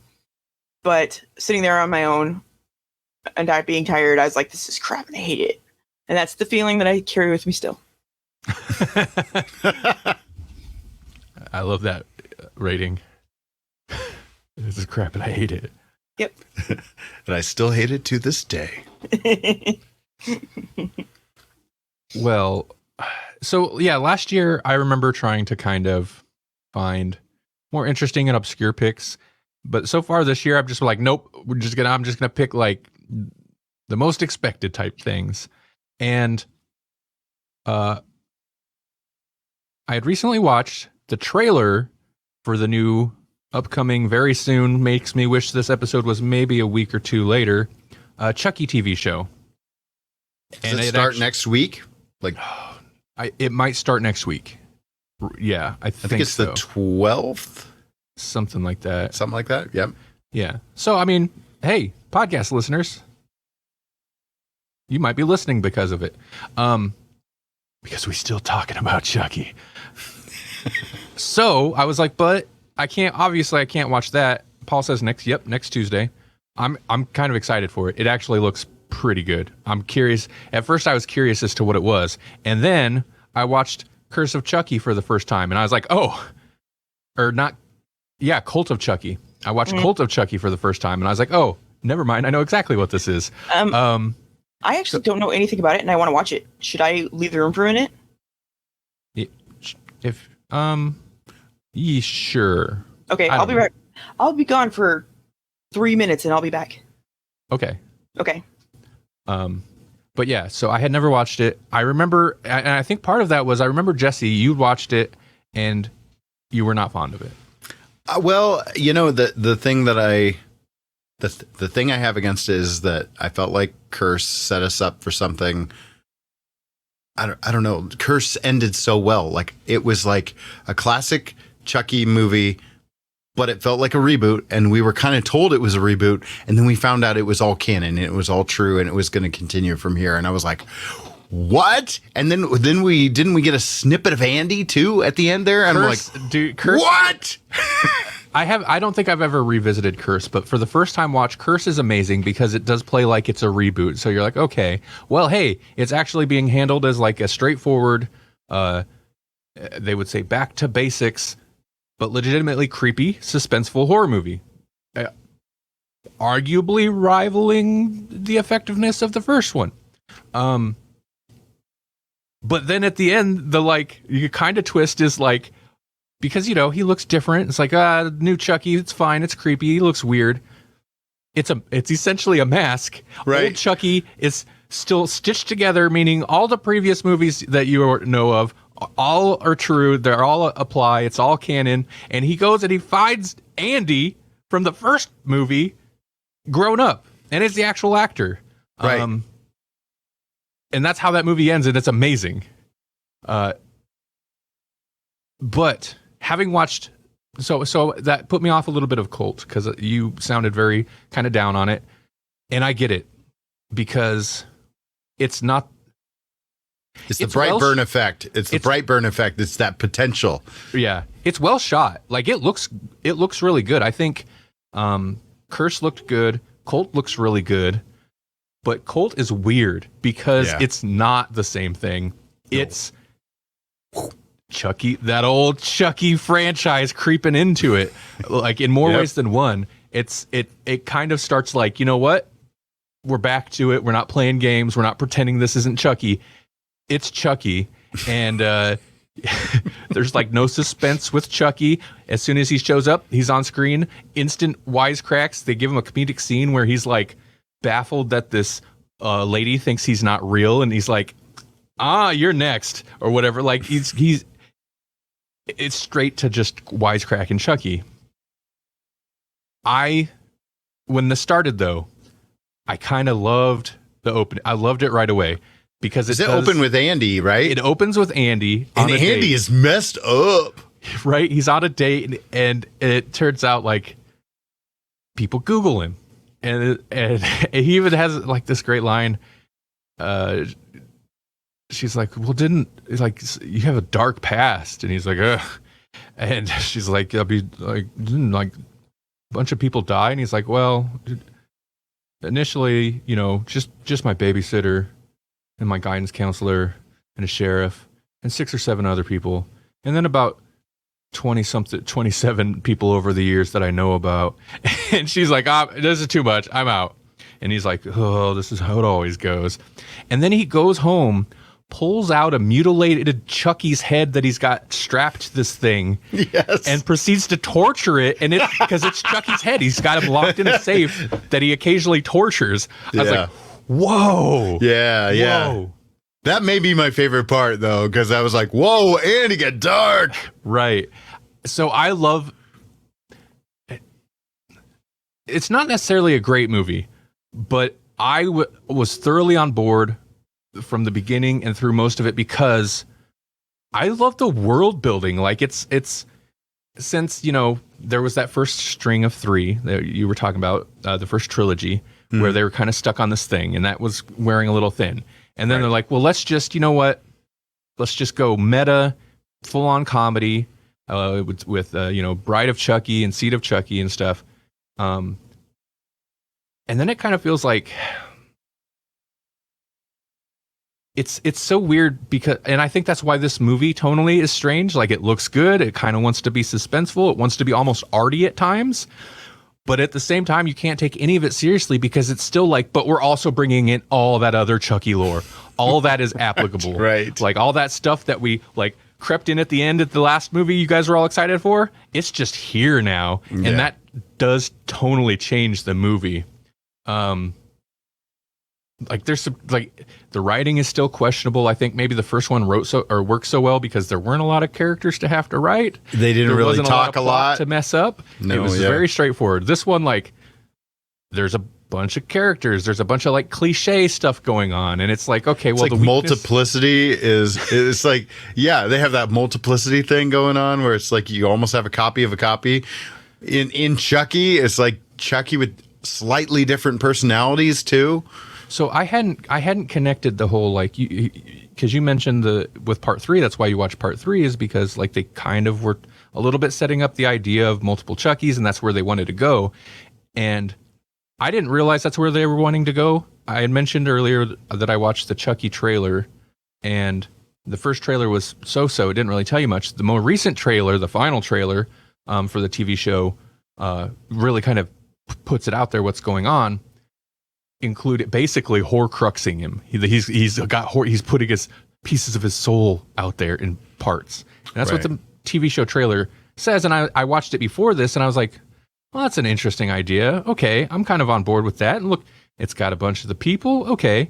But sitting there on my own and not being tired, I was like, this is crap and I hate it. And that's the feeling that I carry with me still. I love that rating. This is crap and I hate it. Yep. And I still hate it to this day. Well, so yeah, last year I remember trying to kind of find more interesting and obscure picks, but so far this year I'm just like, nope, I'm just gonna pick like the most expected type things. And I had recently watched the trailer for the new upcoming, very soon, makes me wish this episode was maybe a week or two later, Chucky TV show. Does it start next week? Like, it might start next week. Yeah, I think it's so. The 12th, something like that. Something like that. Yep. Yeah. So I mean, hey, podcast listeners, you might be listening because of it, because we're still talking about Chucky. So I was like, but I can't watch that. Paul says next Tuesday. I'm kind of excited for it. It actually looks pretty good. I'm curious. At first I was curious as to what it was. And then I watched Curse of Chucky for the first time. And I was like, Cult of Chucky. I watched Cult of Chucky for the first time. And I was like, oh, never mind. I know exactly what this is. I actually don't know anything about it and I want to watch it. Should I leave the room for a minute? Sure. Okay, I'll be right. I'll be gone for 3 minutes and I'll be back. Okay. But yeah, so I had never watched it. I remember, and I think part of that was I remember, Jesse, you watched it and you were not fond of it. Well, the thing that the thing I have against it is that I felt like Curse set us up for something. I don't know. Curse ended so well. Like it was like a classic Chucky movie, but it felt like a reboot, and we were kind of told it was a reboot, and then we found out it was all canon, and it was all true, and it was going to continue from here. And I was like, "What?" And then we get a snippet of Andy too at the end there, and Curse, I'm like, dude, Curse, "What?" I don't think I've ever revisited Curse, but for the first time watch, Curse is amazing because it does play like it's a reboot. So you're like, okay, well, hey, it's actually being handled as like a straightforward, they would say back to basics but legitimately creepy, suspenseful horror movie. Arguably rivaling the effectiveness of the first one. But then at the end, the like you kind of twist is like, because he looks different. It's like new Chucky. It's fine. It's creepy. He looks weird. It's essentially a mask. Right. Old Chucky is still stitched together, meaning all the previous movies that you know of, all are true. They're all apply. It's all canon. And he goes and he finds Andy from the first movie, grown up, and is the actual actor. Right. And that's how that movie ends, and it's amazing. But having watched, so that put me off a little bit of Cult, because you sounded very kind of down on it, and I get it, because it's not. It's the Brightburn effect. It's the Brightburn effect. It's that potential. Yeah, it's well shot. Like it looks really good. I think Curse looked good. Cult looks really good. But Cult is weird because it's not the same thing. No. It's Chucky, that old Chucky franchise creeping into it, like in more ways than one. It kind of starts like, you know what? We're back to it. We're not playing games. We're not pretending this isn't Chucky. It's Chucky. And there's like no suspense with Chucky. As soon as he shows up, he's on screen. Instant wisecracks. They give him a comedic scene where he's like, baffled that this lady thinks he's not real, and he's like, you're next, or whatever. Like he's it's straight to just wisecracking Chucky. When this started though, I kind of loved the open. I loved it right away because it open with Andy, right? It opens with Andy, and Andy is messed up, right? He's on a date, and it turns out like people Google him. And he even has like this great line. She's like, "Well, you have a dark past?" And he's like, "Ugh." And she's like, "I'll be didn't a bunch of people die?" And he's like, "Well, initially, just my babysitter and my guidance counselor and a sheriff and 6 or 7 other people, and then about 27 people over the years that I know about." And she's like, this is too much. I'm out. And he's like, oh, this is how it always goes. And then he goes home, pulls out a mutilated Chucky's head that he's got strapped to this thing, and proceeds to torture it. And because it's Chucky's head, he's got him locked in a safe that he occasionally tortures. I was like, whoa. Yeah. Whoa. That may be my favorite part, though, because I was like, whoa, and it got dark. Right. So I love... It's not necessarily a great movie, but I was thoroughly on board from the beginning and through most of it because I love the world building. Like, it's since, there was that first string of 3 that you were talking about, the first trilogy, where they were kind of stuck on this thing, and that was wearing a little thin. And then they're like, well, let's just, let's just go meta, full-on comedy with Bride of Chucky and Seed of Chucky and stuff. And then it kind of feels like it's so weird because, and I think that's why this movie tonally is strange. Like, it looks good. It kind of wants to be suspenseful. It wants to be almost arty at times. But at the same time, you can't take any of it seriously because it's still like, but we're also bringing in all that other Chucky lore. All that is applicable. Right. Like, all that stuff that we, crept in at the end of the last movie you guys were all excited for, it's just here now. Yeah. And that does tonally change the movie. There's some, the writing is still questionable. I think maybe the first one worked so well because there weren't a lot of characters to have to write. They didn't really talk a lot to mess up. No, it was very straightforward. This one, there's a bunch of characters. There's a bunch of cliche stuff going on, and it's like, okay, well, the multiplicity it's like, yeah, they have that multiplicity thing going on where it's like you almost have a copy of a copy. In Chucky, it's like Chucky with slightly different personalities too. So I hadn't connected the whole because you mentioned with part 3. That's why you watch part 3 is because they kind of were a little bit setting up the idea of multiple Chuckies, and that's where they wanted to go. And I didn't realize that's where they were wanting to go. I had mentioned earlier that I watched the Chucky trailer, and the first trailer was so-so. It didn't really tell you much. The more recent trailer, the final trailer, for the TV show really kind of puts it out there what's going on. Include basically Horcruxing him. He's putting his pieces of his soul out there in parts. And that's what the TV show trailer says. And I watched it before this, and I was like, well, that's an interesting idea. Okay, I'm kind of on board with that. And look, it's got a bunch of the people. Okay.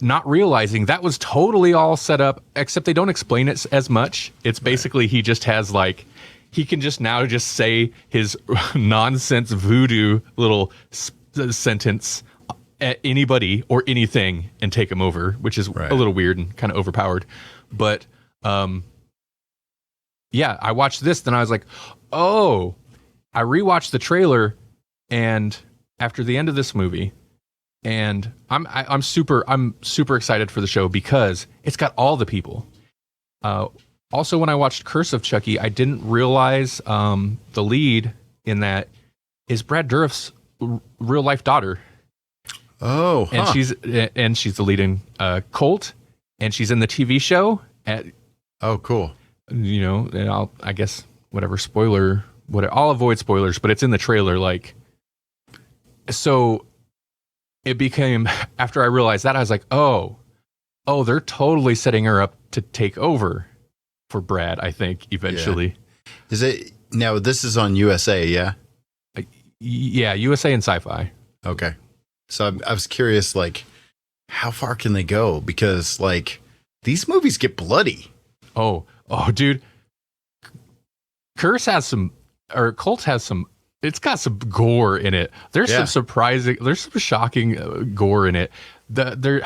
Not realizing that was totally all set up, except they don't explain it as much. It's basically he just has like, he can just now just say his nonsense voodoo little sentence at anybody or anything and take him over, which is a little weird and kind of overpowered. But yeah, I watched this, then I was like, oh, I rewatched the trailer, and after the end of this movie, and I'm super excited for the show because it's got all the people. Also, when I watched Curse of Chucky, I didn't realize the lead in that is Brad Dourif's real life daughter. Oh, and she's the lead in Cult, and she's in the TV show. Oh, cool. You know, and I guess whatever spoiler, I'll avoid spoilers, but it's in the trailer. Like, so it became, after I realized that, I was like, oh, they're totally setting her up to take over for Brad, I think, eventually. Yeah. Is it, now this is on USA, yeah? Yeah, USA and Sci-Fi. Okay. So I was curious, like, how far can they go? Because, like, these movies get bloody. Oh, dude. Cult has some, it's got some gore in it. There's some shocking gore in it. The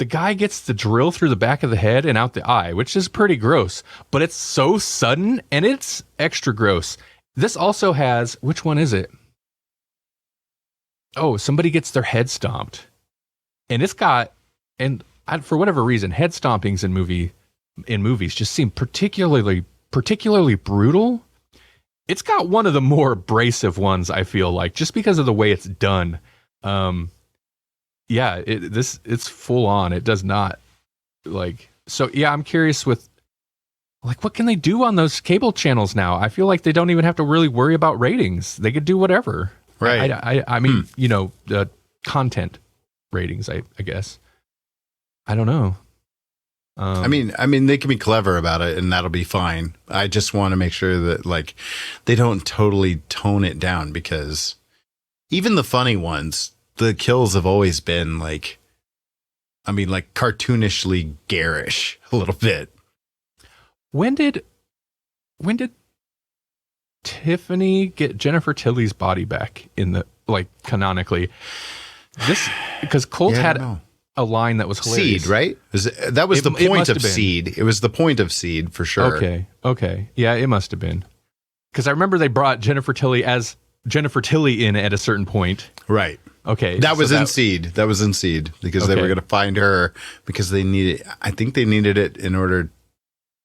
guy gets the drill through the back of the head and out the eye, which is pretty gross, but it's so sudden and it's extra gross. This also has, which one is it? Oh, somebody gets their head stomped, and it's got, and for whatever reason, head stompings in movies just seem particularly brutal. It's got one of the more abrasive ones, I feel like, just because of the way it's done. Yeah, it's full on. It does not like, so yeah, I'm curious with, like, what can they do on those cable channels now? I feel like they don't even have to really worry about ratings. They could do whatever. Right. I mean, you know, the content ratings, I guess. I don't know. I mean, they can be clever about it, and that'll be fine. I just want to make sure that, like, they don't totally tone it down, because even the funny ones, the kills have always been like, I mean, like, cartoonishly garish a little bit. When did Tiffany get Jennifer Tilly's body back in the, like, canonically? This, because Colt had a line that was hilarious. Seed, right? That was the point of Seed. It was the point of Seed for sure. Okay. Yeah, it must have been. Because I remember they brought Jennifer Tilly in at a certain point. Right. Okay. That was in Seed. That was in Seed, because they were going to find her, because they needed, I think they needed it in order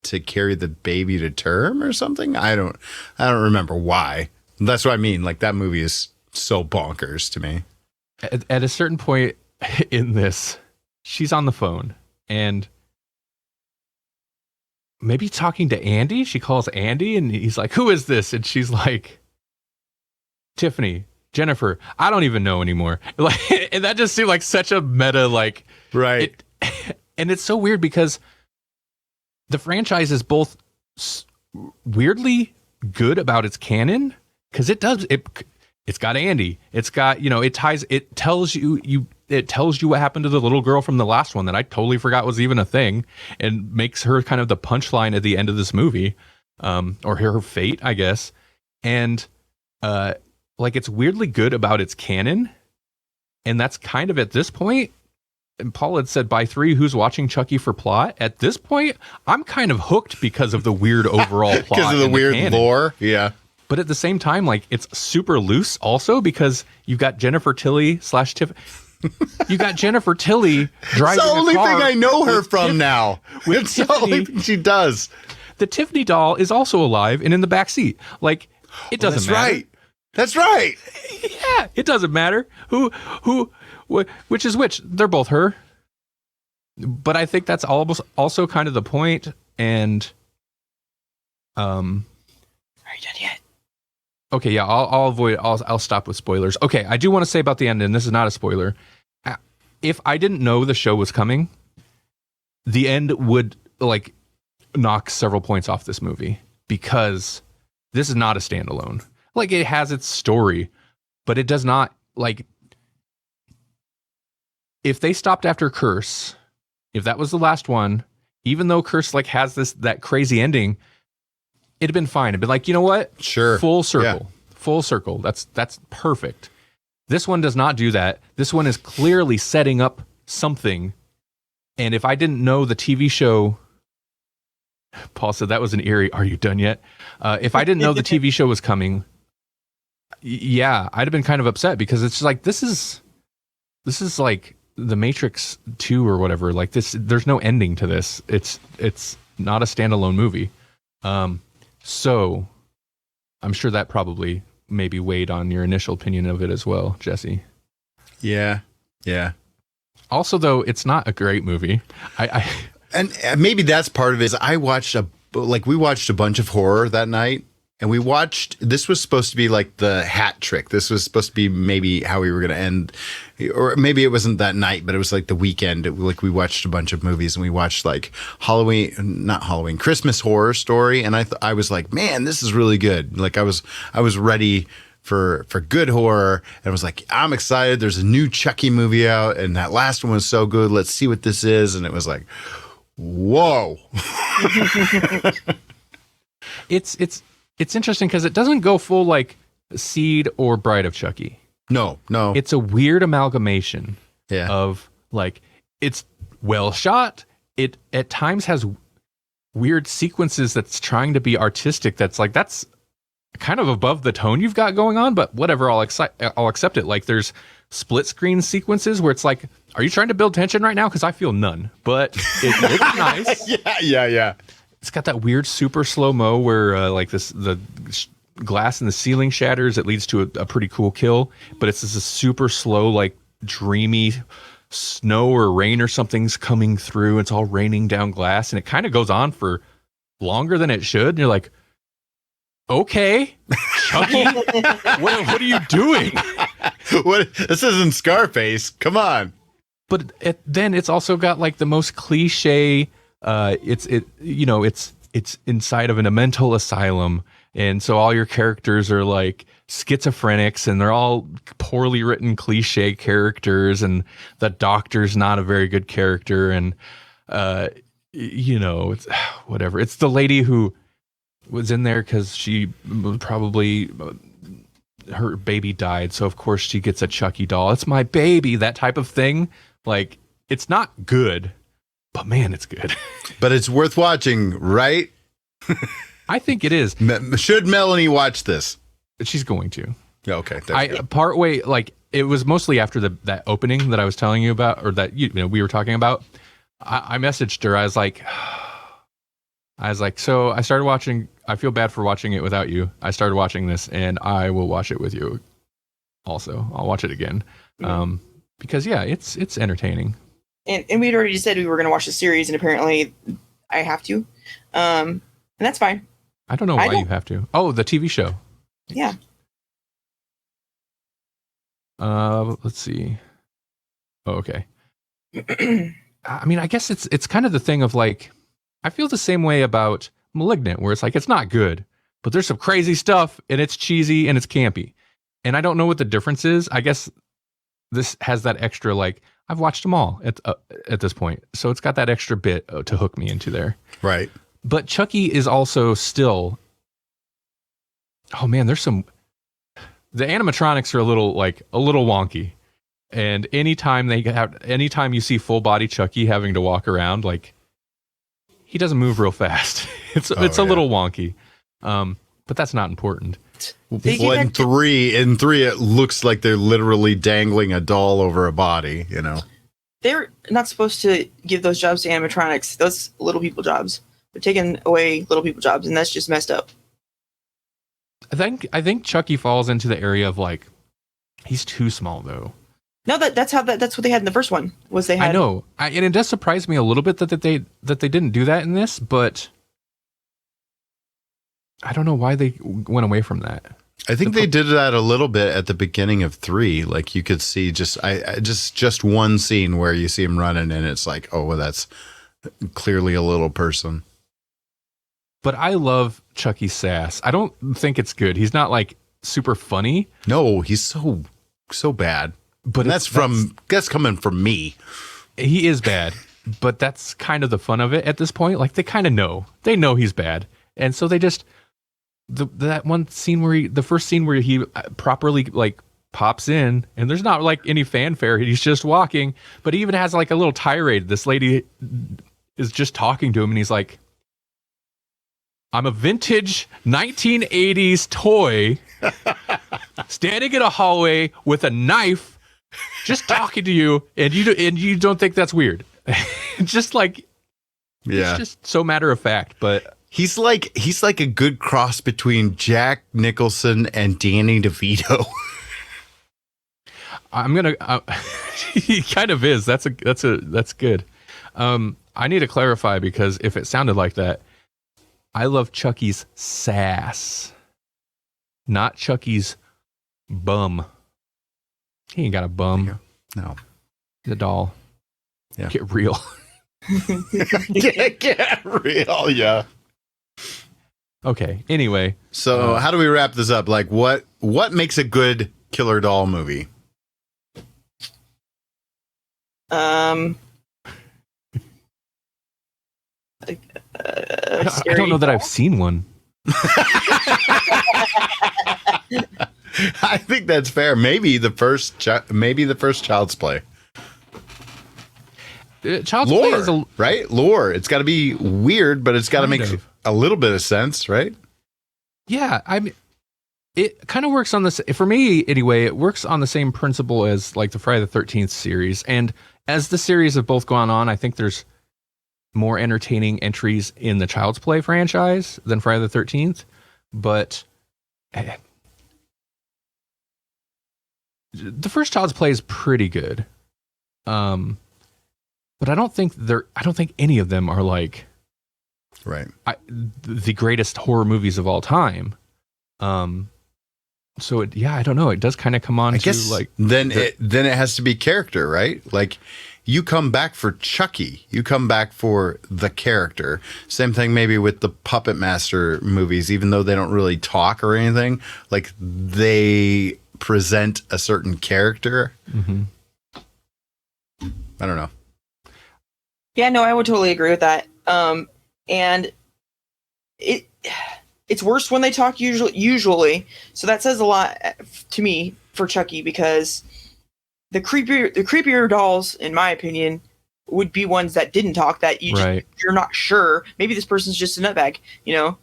to carry the baby to term or something. I don't remember why. That's what I mean. Like, that movie is so bonkers to me. At a certain point in this, she's on the phone and maybe talking to Andy. She calls Andy and he's like, "Who is this?" And she's like, "Tiffany, Jennifer, I don't even know anymore." Like, and that just seemed like such a meta, like, right. And it's so weird because the franchise is both weirdly good about its canon, because it's got Andy, it's got, you know, it tells you what happened to the little girl from the last one that I totally forgot was even a thing, and makes her kind of the punchline at the end of this movie, or her fate, I guess. And like, it's weirdly good about its canon, and that's kind of at this point. And Paul had said by 3, who's watching Chucky for plot? At this point, I'm kind of hooked because of the weird overall plot. Because of the weird lore. Yeah. But at the same time, like, it's super loose also, because you've got Jennifer Tilly / Tiff. You got Jennifer Tilly driving. It's the only thing I know her from now. It's the only thing she does. The Tiffany doll is also alive and in the back seat. Like, it doesn't matter. That's right. Yeah, it doesn't matter which is which. They're both her. But I think that's also kind of the point. And Are you done yet? Okay, yeah, I'll avoid. I'll stop with spoilers. Okay, I do want to say about the end, and this is not a spoiler. If I didn't know the show was coming, the end would like knock several points off this movie because this is not a standalone. Like it has its story, but it does not like. If they stopped after Curse, if that was the last one, even though Curse like has that crazy ending, it'd been fine. It'd been like, you know what? Sure. Full circle. Yeah. Full circle. That's perfect. This one does not do that. This one is clearly setting up something. And if I didn't know the TV show, Paul said that was an eerie, are you done yet? If I didn't know the TV show was coming, yeah, I'd have been kind of upset because it's just like, this is like The Matrix 2 or whatever. Like this, there's no ending to this. It's not a standalone movie. So I'm sure that probably maybe weighed on your initial opinion of it as well, Jesse. Yeah. Yeah. Also, though, it's not a great movie. And maybe that's part of it. Is we watched a bunch of horror that night, and this was supposed to be like the hat trick. This was supposed to be maybe how we were going to end, or maybe it wasn't that night, but it was like the weekend. Like we watched a bunch of movies, and we watched like Christmas Horror Story. And I was like, man, this is really good. Like I was ready for good horror, and I was like, I'm excited. There's a new Chucky movie out, and that last one was so good. Let's see what this is. And it was like, whoa. It's interesting because it doesn't go full like Seed or Bride of Chucky. No. It's a weird amalgamation of like, it's well shot. It at times has weird sequences that's trying to be artistic. That's kind of above the tone you've got going on, but whatever, I'll accept it. Like there's split screen sequences where it's like, are you trying to build tension right now? Because I feel none, but it looks nice. Yeah. It's got that weird super slow-mo where like the glass in the ceiling shatters. It leads to a pretty cool kill, but it's this super slow, like dreamy snow or rain or something's coming through. It's all raining down glass, and it kind of goes on for longer than it should. And you're like, okay, Chucky, what are you doing? This isn't Scarface. Come on. But then it's also got like the most cliche. It's inside of a mental asylum, and so all your characters are like schizophrenics, and they're all poorly written cliche characters, and the doctor's not a very good character, and it's whatever. It's the lady who was in there because she probably her baby died, so of course she gets a Chucky doll. It's my baby, that type of thing. Like, it's not good, but man, it's good. But it's worth watching, right? I think it is. Should Melanie watch this? She's going to. Yeah, okay. Partway, like, it was mostly after that opening that I was telling you about, or that we were talking about. I messaged her. I was like, so I started watching. I feel bad for watching it without you. I started watching this, and I will watch it with you. Also, I'll watch it again, because it's entertaining. And we'd already said we were going to watch the series, and apparently I have to, and that's fine. I don't know why you have to. Oh, the TV show. Yeah. Let's see. Oh, okay. I mean, I guess it's kind of the thing of like, I feel the same way about Malignant, where it's like, it's not good, but there's some crazy stuff, and it's cheesy and it's campy. And I don't know what the difference is. I guess this has that extra, like, I've watched them all at this point. So it's got that extra bit to hook me into there. Right. But Chucky is also still, oh man, the animatronics are a little wonky. And anytime you see full body Chucky having to walk around, like, he doesn't move real fast. It's a little wonky. But that's not important. Well, in three, it looks like they're literally dangling a doll over a body, They're not supposed to give those jobs to animatronics. Those little people jobs. They're taking away little people jobs, and that's just messed up. I think Chucky falls into the area of like, he's too small though. No, that's what they had in the first one. I know, and it does surprise me a little bit that they didn't do that in this, but I don't know why they went away from that. I think they did that a little bit at the beginning of 3. Like you could see just one scene where you see him running and it's like, oh, well, that's clearly a little person. But I love Chucky's sass. I don't think it's good. He's not like super funny. No, he's so bad. But that's coming from me. He is bad, but that's kind of the fun of it at this point. Like they kind of know. They know he's bad. And so they just that one scene the first scene where he properly like pops in and there's not like any fanfare. He's just walking, but he even has like a little tirade. This lady is just talking to him and he's like, I'm a vintage 1980s toy standing in a hallway with a knife, just talking to you, and you don't think that's weird. Just like, yeah, it's just so matter of fact. But he's like a good cross between Jack Nicholson and Danny DeVito. he kind of is. That's good. I need to clarify because if it sounded like that, I love Chucky's sass, not Chucky's bum. He ain't got a bum. No. He's a doll. Yeah. Get real. Get real, yeah. Okay, anyway. So how do we wrap this up? Like, what makes a good killer doll movie? I don't know that I've seen one. I think that's fair. Maybe the first Child's Play. Child's Lore, Play is right? Lore. It's got to be weird, but it's got to make a little bit of sense, right? Yeah, I mean, it kind of works on this. For me, anyway, it works on the same principle as like the Friday the 13th series. And as the series have both gone on, I think there's more entertaining entries in the Child's Play franchise than Friday the 13th. But the first Child's Play is pretty good. But I don't think any of them are like the greatest horror movies of all time. So I don't know. It does kind of come on to like then it has to be character, right? Like you come back for Chucky, you come back for the character. Same thing maybe with the Puppet Master movies, even though they don't really talk or anything, like they present a certain character. Mm-hmm. I don't know. Yeah, no, I would totally agree with that. And it's worse when they talk usually. So that says a lot to me for Chucky, because the creepier dolls, in my opinion, would be ones that didn't talk, that you're not sure. Maybe this person's just a nutbag, you know?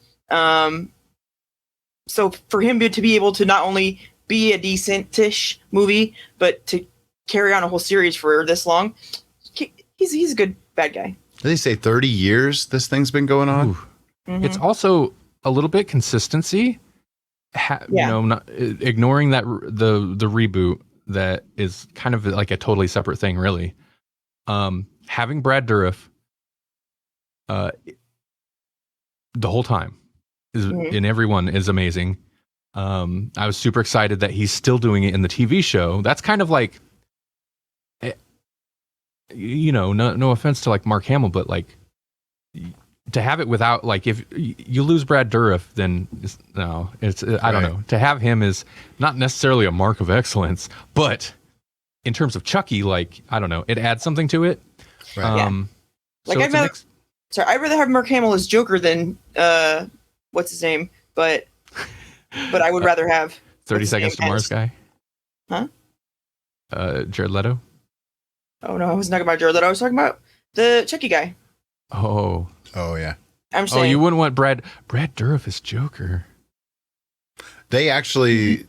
So for him to be able to not only be a decent-ish movie, but to carry on a whole series for this long, he's a good bad guy. They say 30 years this thing's been going on. Mm-hmm. It's also a little bit consistency. You know, not ignoring that the reboot that is kind of like a totally separate thing, really. Having Brad Dourif the whole time in everyone is amazing. I was super excited that he's still doing it in the TV show. That's kind of like, you know, no offense to like Mark Hamill, but like to have it without, like, if you lose Brad Dourif, then I don't know. To have him is not necessarily a mark of excellence, but in terms of Chucky, like, I don't know, it adds something to it. Right. Like I'd rather have Mark Hamill as Joker than what's his name, but I would rather have 30 Seconds to Mars guy. Huh? Jared Leto. Oh no, I wasn't talking about Jared Leto. I was talking about the Chucky guy. Oh yeah. I'm saying. Oh, you wouldn't want Brad Dourif as Joker. They actually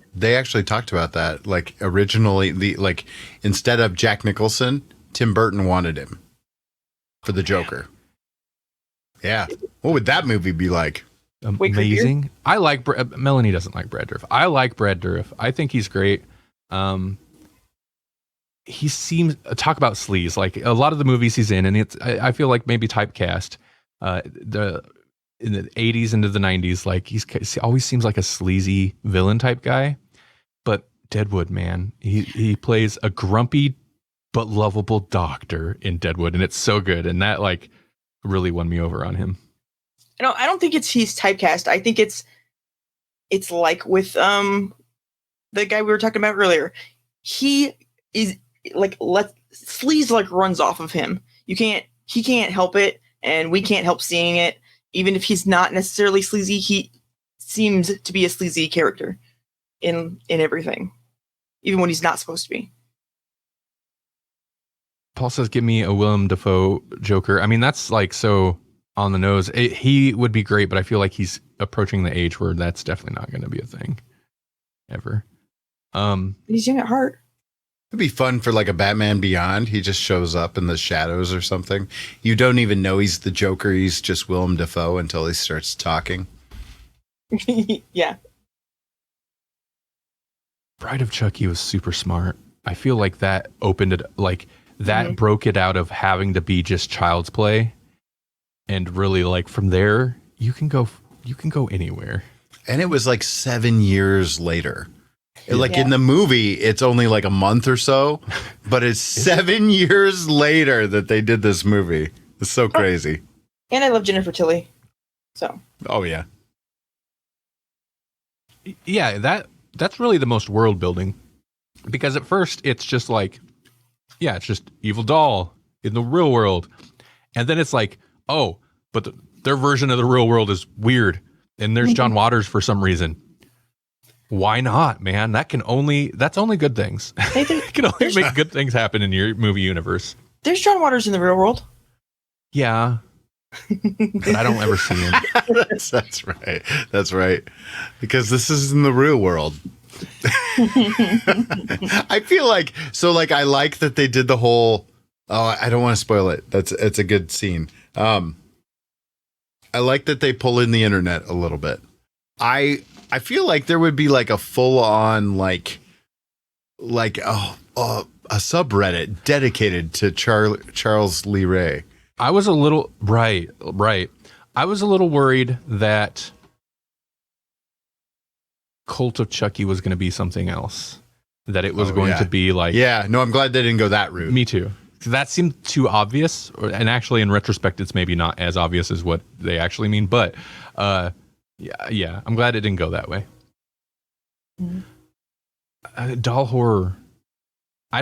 talked about that. Like originally, instead of Jack Nicholson, Tim Burton wanted him for the Joker. Yeah. What would that movie be like? Amazing. I like Melanie doesn't like Brad Dourif. I like Brad Dourif. I think he's great. He seems talk about sleaze, like a lot of the movies he's in, and I feel like maybe typecast. in the 80s into the 90s, like he always seems like a sleazy villain type guy. But Deadwood, man, he plays a grumpy but lovable doctor in Deadwood, and it's so good. And that like really won me over on him. I don't think he's typecast. I think it's like with the guy we were talking about earlier. He is like sleaze like runs off of him. He can't help it, and we can't help seeing it. Even if he's not necessarily sleazy, he seems to be a sleazy character in everything, even when he's not supposed to be. Paul says, give me a Willem Dafoe Joker. I mean, that's like so on the nose. He would be great, but I feel like he's approaching the age where that's definitely not going to be a thing ever. He's young at heart. It'd be fun for like a Batman Beyond. He just shows up in the shadows or something. You don't even know he's the Joker. He's just Willem Dafoe until he starts talking. Yeah. Bride of Chucky was super smart. I feel like that opened it, like that broke it out of having to be just child's play, and really like from there you can go anywhere. And it was like 7 years later. Like in the movie, it's only like a month or so, but it's 7 years later that they did this movie. It's so crazy. And I love Jennifer Tilly. So. Oh yeah. Yeah, that's really the most world building, because at first it's just like, yeah, it's just evil doll in the real world, and then it's like, oh, but their version of the real world is weird, and there's John Waters for some reason. Why not, man? That's only good things. It can only make good things happen in your movie universe. There's John Waters in the real world. Yeah. But I don't ever see him. That's right. That's right. Because this is in the real world. I feel like, I like that they did the whole, I don't want to spoil it. It's a good scene. I like that they pull in the internet a little bit. I feel like there would be like a full on a subreddit dedicated to Charles Lee Ray. I was a little right. I was a little worried that Cult of Chucky was going to be something else. That it was going to be like, yeah. No, I'm glad they didn't go that route. Me too. That seemed too obvious, and actually, in retrospect, it's maybe not as obvious as what they actually mean. But yeah, I'm glad it didn't go that way. Doll horror. I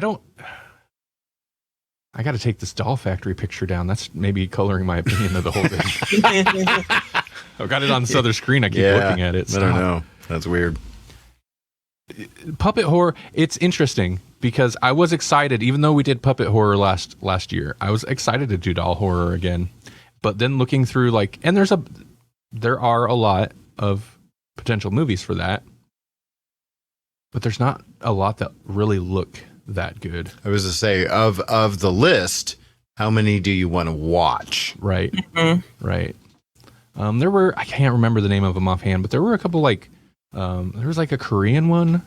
got to take this Doll Factory picture down. That's maybe coloring my opinion of the whole thing. I've got it on this other screen. I keep looking at it. Stop. I don't know. That's weird. Puppet horror. It's interesting because I was excited, even though we did puppet horror last year. I was excited to do doll horror again. But then looking through and there are a lot of potential movies for that, but there's not a lot that really look that good. I was to say, of the list, how many do you want to watch? Right. Right. There were, I can't remember the name of them offhand, but there were a couple there was a Korean one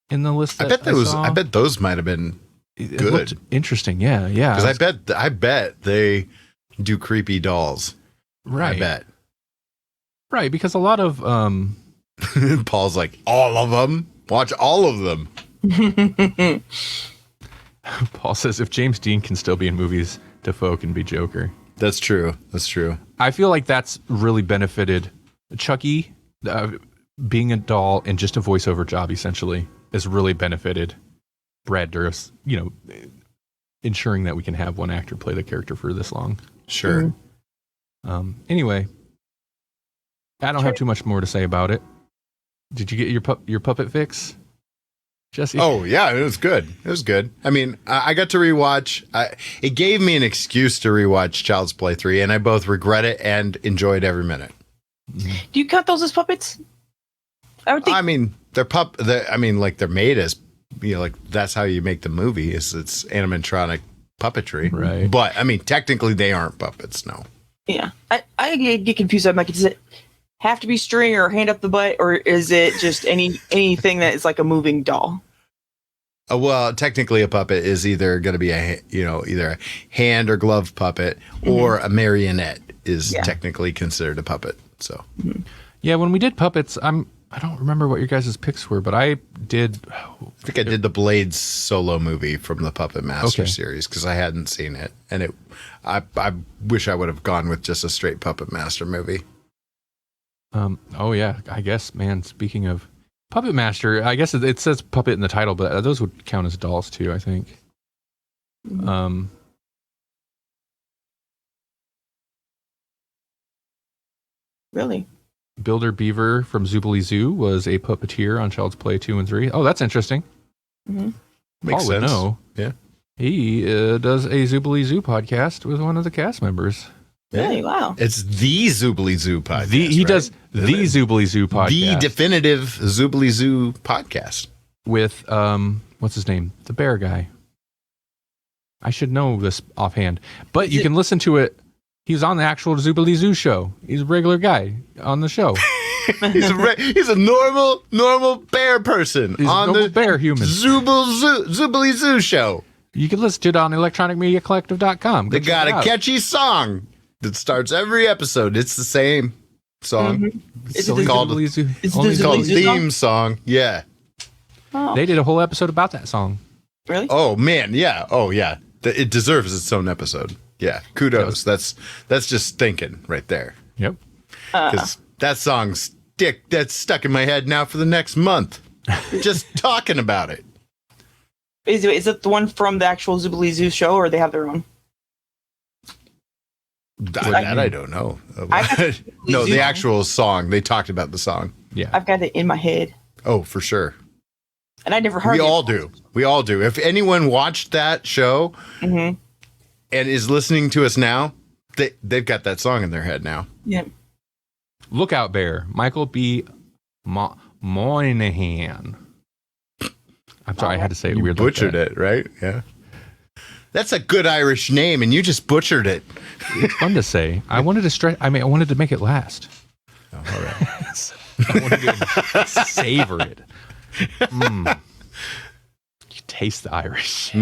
in the list. I bet those might have been good. It looked interesting. Yeah. Because I bet they do creepy dolls. Right. I bet. Right, because a lot of Paul's like, all of them? Watch all of them. Paul says, if James Dean can still be in movies, Defoe can be Joker. That's true. I feel like that's really benefited Chucky, being a doll and just a voiceover job, essentially, has really benefited Brad Dourif, ensuring that we can have one actor play the character for this long. Sure. Anyway, I don't have too much more to say about it. Did you get your puppet fix, Jesse? Oh yeah, it was good. I mean, I got to rewatch. It gave me an excuse to rewatch Child's Play 3, and I both regret it and enjoyed every minute. Do you count those as puppets? I would think. I mean, they're made as that's how you make the movie. It's animatronic puppetry, right? But I mean, technically, they aren't puppets. No. Yeah, I get confused. I'm like, does it have to be string or hand up the butt, or is it just anything that is like a moving doll? Well, technically, a puppet is either going to be either a hand or glove puppet, or a marionette is technically considered a puppet. So, yeah, when we did puppets, I don't remember what your guys' picks were, but I did. I think I did the Blades solo movie from the Puppet Master series because I hadn't seen it, and I wish I would have gone with just a straight Puppet Master movie. Oh yeah, I guess, man. Speaking of Puppet Master, I guess it says puppet in the title, but those would count as dolls too, I think. Really? Builder Beaver from Zoobilee Zoo was a puppeteer on Child's Play 2 and 3. Oh, that's interesting. Makes Paul would sense. know. Yeah. He does a Zoobilee Zoo podcast with one of the cast members. Really? Wow. It's the Zoobilee Zoo podcast. He does the Zoobilee Zoo podcast. The definitive Zoobilee Zoo podcast. With, what's his name? The bear guy. I should know this offhand. But you can listen to it. He's on the actual Zoobilee Zoo show. He's a regular guy on the show. He's a normal bear person. He's on a normal the bear human. Zoobilee Zoo show. You can listen to it on electronicmediacollective.com. They got a catchy song that starts every episode. It's the same song. Is It's called a theme song. Yeah. Oh, They did a whole episode about that song. really? Oh man. Yeah. Oh yeah. It deserves its own episode. Yeah. Kudos. That's just thinking right there. Yep. Because that song's that's stuck in my head now for the next month. Just talking about it. Is it the one from the actual Zoobilee Zoo show, or they have their own? That I don't know. I No, the actual song. They talked about the song. Yeah. I've got it in my head, Oh, for sure. and I never heard We it. all do. We all do. If anyone watched that show and is listening to us now, they've got that song in their head now. Yeah. Lookout Bear, Michael B. Moynihan. I'm sorry, I had to say it weird. Butchered it, right? Yeah. That's a good Irish name, and you just butchered it. It's fun to say. I wanted to make it last. Oh, all right. I wanted to savor it. You taste the Irish.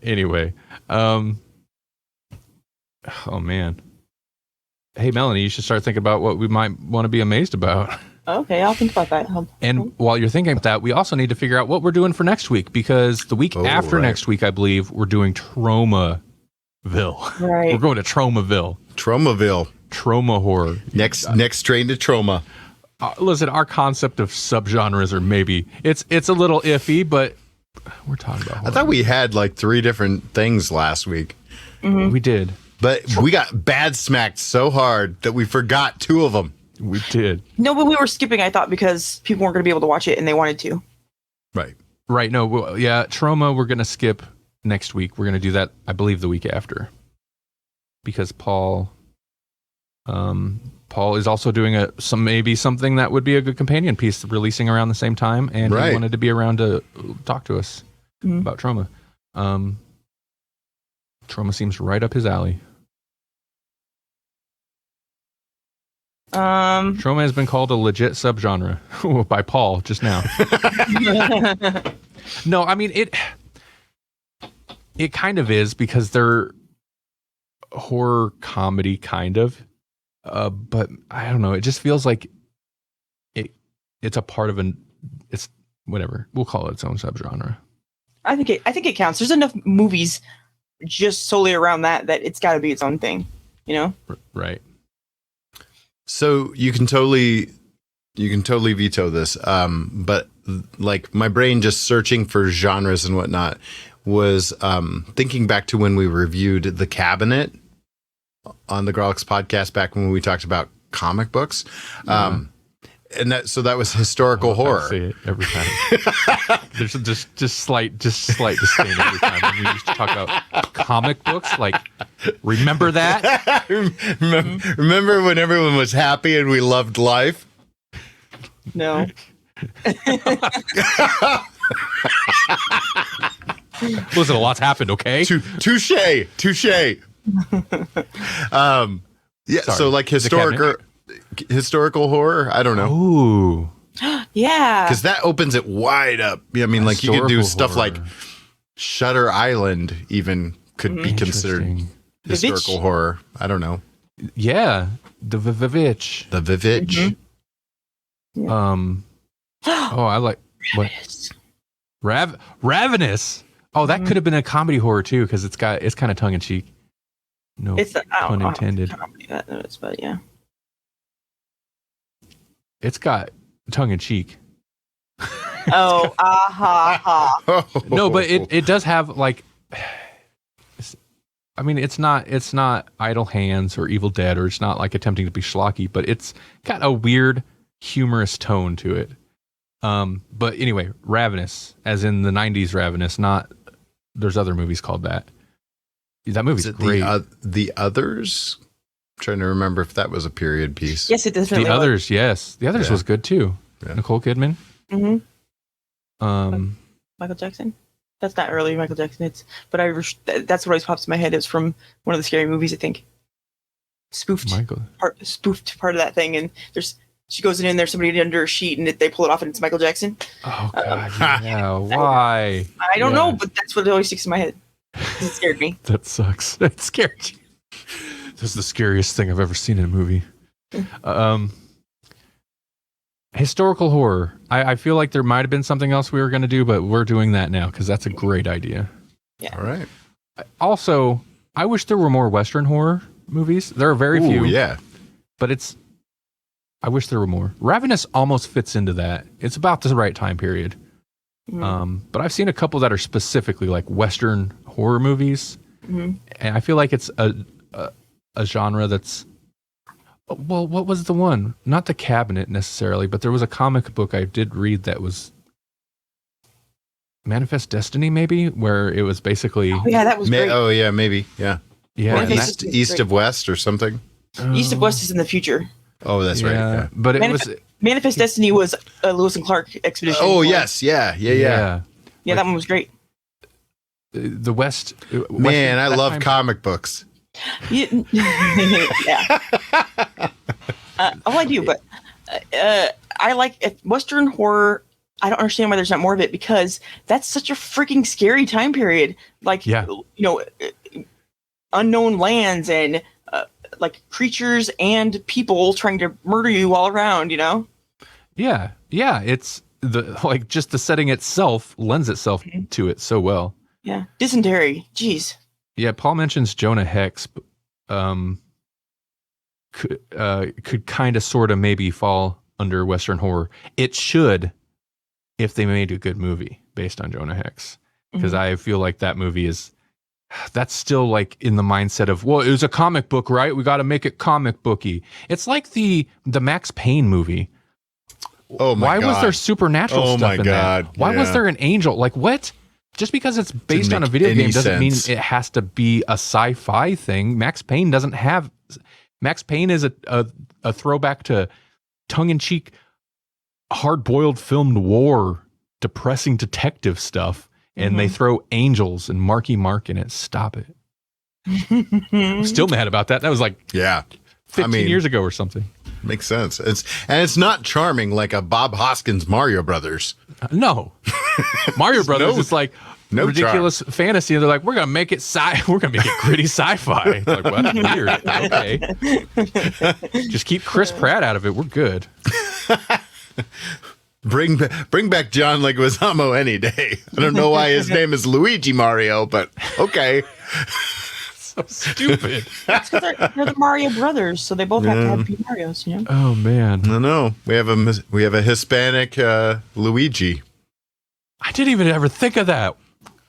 Anyway, oh man. Hey, Melanie, you should start thinking about what we might want to be amazed about. Okay, I'll think about that. And while you're thinking about that, we also need to figure out what we're doing for next week, because the week after next week, I believe, we're doing Traumaville. Right. We're going to Traumaville. Trauma horror. Next train to trauma. Listen, our concept of subgenres are maybe it's a little iffy, but we're talking about horror. I thought we had like 3 different things last week. We did. But we got bad smacked so hard that we forgot 2 of them. We did. No, but we were skipping, I thought, because people weren't going to be able to watch it and they wanted to. Right. No, yeah, Trauma, we're going to skip next week. We're going to do that, I believe, the week after. Because Paul is also doing something that would be a good companion piece releasing around the same time, and he wanted to be around to talk to us about Trauma. Trauma seems right up his alley. Trauma has been called a legit subgenre by Paul just now. No, I mean it kind of is, because they're horror comedy kind of. But I don't know, it just feels like it's a part of it's whatever. We'll call it its own subgenre. I think it counts. There's enough movies just solely around that it's got to be its own thing, you know? Right. So you can totally veto this. But like my brain just searching for genres and whatnot was thinking back to when we reviewed The Cabinet on the Grawlix podcast back when we talked about comic books. And that was historical horror. I say it every time. There's just slight disdain every time when we used to talk about comic books. Like, remember that? Remember when everyone was happy and we loved life? No. Listen, a lot's happened, okay? Touche. Yeah. Sorry. So like historical horror. I don't know. Ooh. Yeah. Because that opens it wide up. I mean, like you could do stuff like Shutter Island even could be considered historical horror. I don't know. Yeah. The Vivitch. The Vivitch. Yeah. Oh, I like what? Ravenous. Oh, that could have been a comedy horror too, because it's kind of tongue in cheek. No pun intended. But yeah. It's got tongue in cheek. Oh, ha. No, but it does have like, I mean, it's not Idle Hands or Evil Dead, or it's not like attempting to be schlocky, but it's got a weird humorous tone to it. But anyway, Ravenous, as in the 90s Ravenous, not there's other movies called that. That movie's great. The Others? I'm trying to remember if that was a period piece. Yes, it definitely The Others, yes. The Others was good too. Yeah. Nicole Kidman. Michael Jackson. That's not early Michael Jackson. That's what always pops in my head. Is from one of the scary movies, I think. Spoofed part of that thing, and she goes in there's somebody under her sheet, and they pull it off, and it's Michael Jackson. Oh God! Yeah, why? I don't know, but that's what always sticks in my head. It scared me. That sucks. That scared you. This is the scariest thing I've ever seen in a movie. Historical horror. I feel like there might have been something else we were going to do, but we're doing that now because that's a great idea. Yeah. All right. Also, I wish there were more Western horror movies. There are very few. Yeah. But I wish there were more. Ravenous almost fits into that. It's about the right time period. But I've seen a couple that are specifically like Western horror movies. And I feel like it's a genre that's, well, what was the one? Not The Cabinet necessarily, but there was a comic book I did read that was Manifest Destiny, maybe, where it was basically... Oh, yeah, that was great. Oh, yeah, maybe, yeah. Yeah. East of West or something? East of West is in the future. Oh, that's right. Yeah. But it was... Manifest Destiny was a Lewis and Clark expedition. Oh, yes, yeah. Yeah, like, that one was great. The West... Man, I love comic books. Yeah. I do, but I like Western horror. I don't understand why there's not more of it, because that's such a freaking scary time period. Like, unknown lands and like creatures and people trying to murder you all around, Yeah. It's just the setting itself lends itself to it so well. Yeah. Dysentery. Jeez. Yeah, Paul mentions Jonah Hex. Could kind of sort of maybe fall under Western horror. It should, if they made a good movie based on Jonah Hex, because I feel like that movie that's still like in the mindset of, well, it was a comic book, right? We got to make it comic booky. It's like the Max Payne movie. Oh my God! Why was there supernatural stuff in that? Why was there an angel? Like what? Just because it's based on a video game doesn't mean it has to be a sci-fi thing. Max Payne doesn't have... Max Payne is a throwback to tongue-in-cheek, hard-boiled film noir, depressing detective stuff, and they throw angels and Marky Mark in it. Stop it. I'm still mad about that. That was like 15 years ago or something. Makes sense. It's not charming like a Bob Hoskins Mario Brothers. No. Mario Brothers is like ridiculous fantasy, and they're like, we're gonna make it gritty sci-fi. Like, well, that's weird. Okay. Just keep Chris Pratt out of it. We're good. Bring back John Leguizamo any day. I don't know why his name is Luigi Mario, but okay. So stupid. That's because they're the Mario Brothers, so they both have to have Marios, Oh man. No. We have a Hispanic Luigi. I didn't even ever think of that.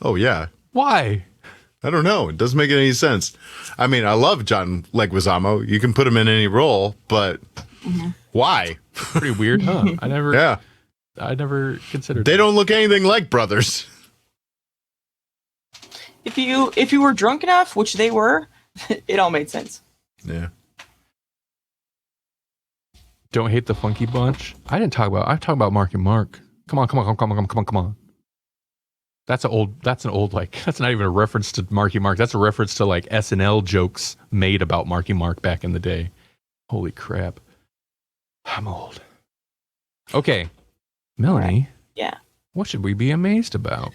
Oh yeah. Why? I don't know. It doesn't make any sense. I mean, I love John Leguizamo. You can put him in any role, but why? Pretty weird, huh? I never considered. They don't look anything like brothers. If you were drunk enough, which they were, it all made sense. Yeah. Don't hate the Funky Bunch. I talk about Marky Mark. Come on. That's not even a reference to Marky Mark. That's a reference to like SNL jokes made about Marky Mark back in the day. Holy crap. I'm old. Okay, Melanie. Right. Yeah. What should we be amazed about?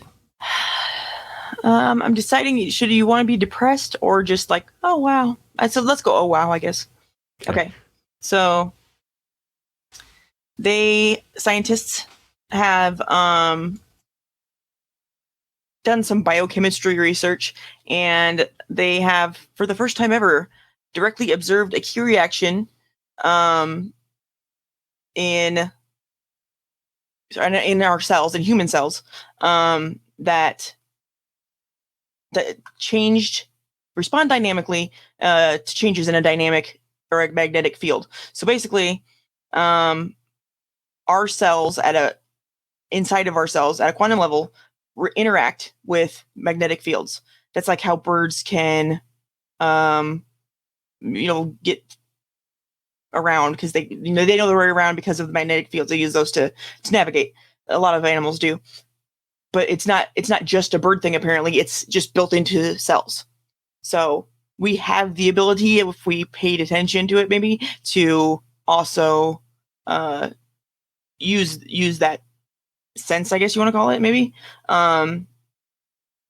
I'm deciding, should you want to be depressed or just like, oh wow. So let's go, oh wow, I guess. Okay. So scientists have done some biochemistry research, and they have, for the first time ever, directly observed a Q reaction in our cells, in human cells, that respond dynamically to changes in a dynamic or a magnetic field. So basically, our cells inside of our cells at a quantum level interact with magnetic fields. That's like how birds can, get around, because they know their way around because of the magnetic fields. They use those to navigate. A lot of animals do, but it's not just a bird thing. Apparently, it's just built into cells. So we have the ability, if we paid attention to it, maybe to also use that sense, I guess you want to call it, maybe.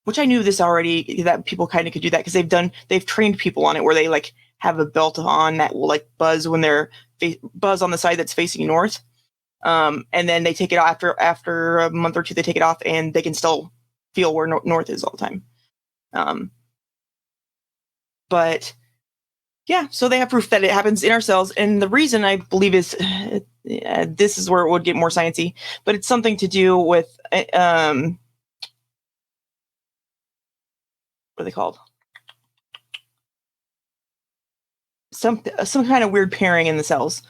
Which I knew this already, that people kind of could do that, because they've trained people on it, where they like have a belt on that will like buzz when they're buzz on the side that's facing north. And then they take it off after a month or two, they take it off and they can still feel where north is all the time. But yeah, so they have proof that it happens in our cells. And the reason I believe is, this is where it would get more sciencey, but it's something to do with, what are they called? Some kind of weird pairing in the cells.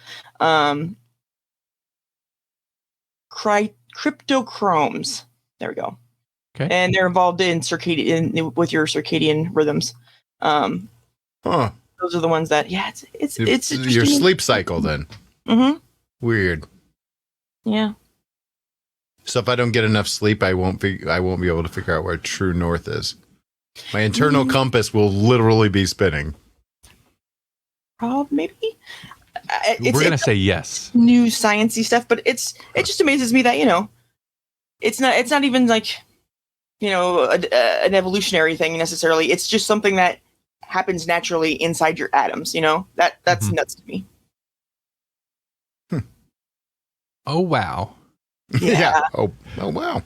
Cryptochromes. There we go. Okay. And they're involved in with your circadian rhythms. Those are the ones that, it's your sleep cycle then. Mm-hmm. Weird. Yeah. So if I don't get enough sleep, I won't be able to figure out where true north is. My internal compass will literally be spinning. Maybe. We're gonna say yes. New sciencey stuff, but it just amazes me that it's not even like an evolutionary thing necessarily. It's just something that happens naturally inside your atoms. That's nuts to me. Oh wow. Yeah. Oh wow.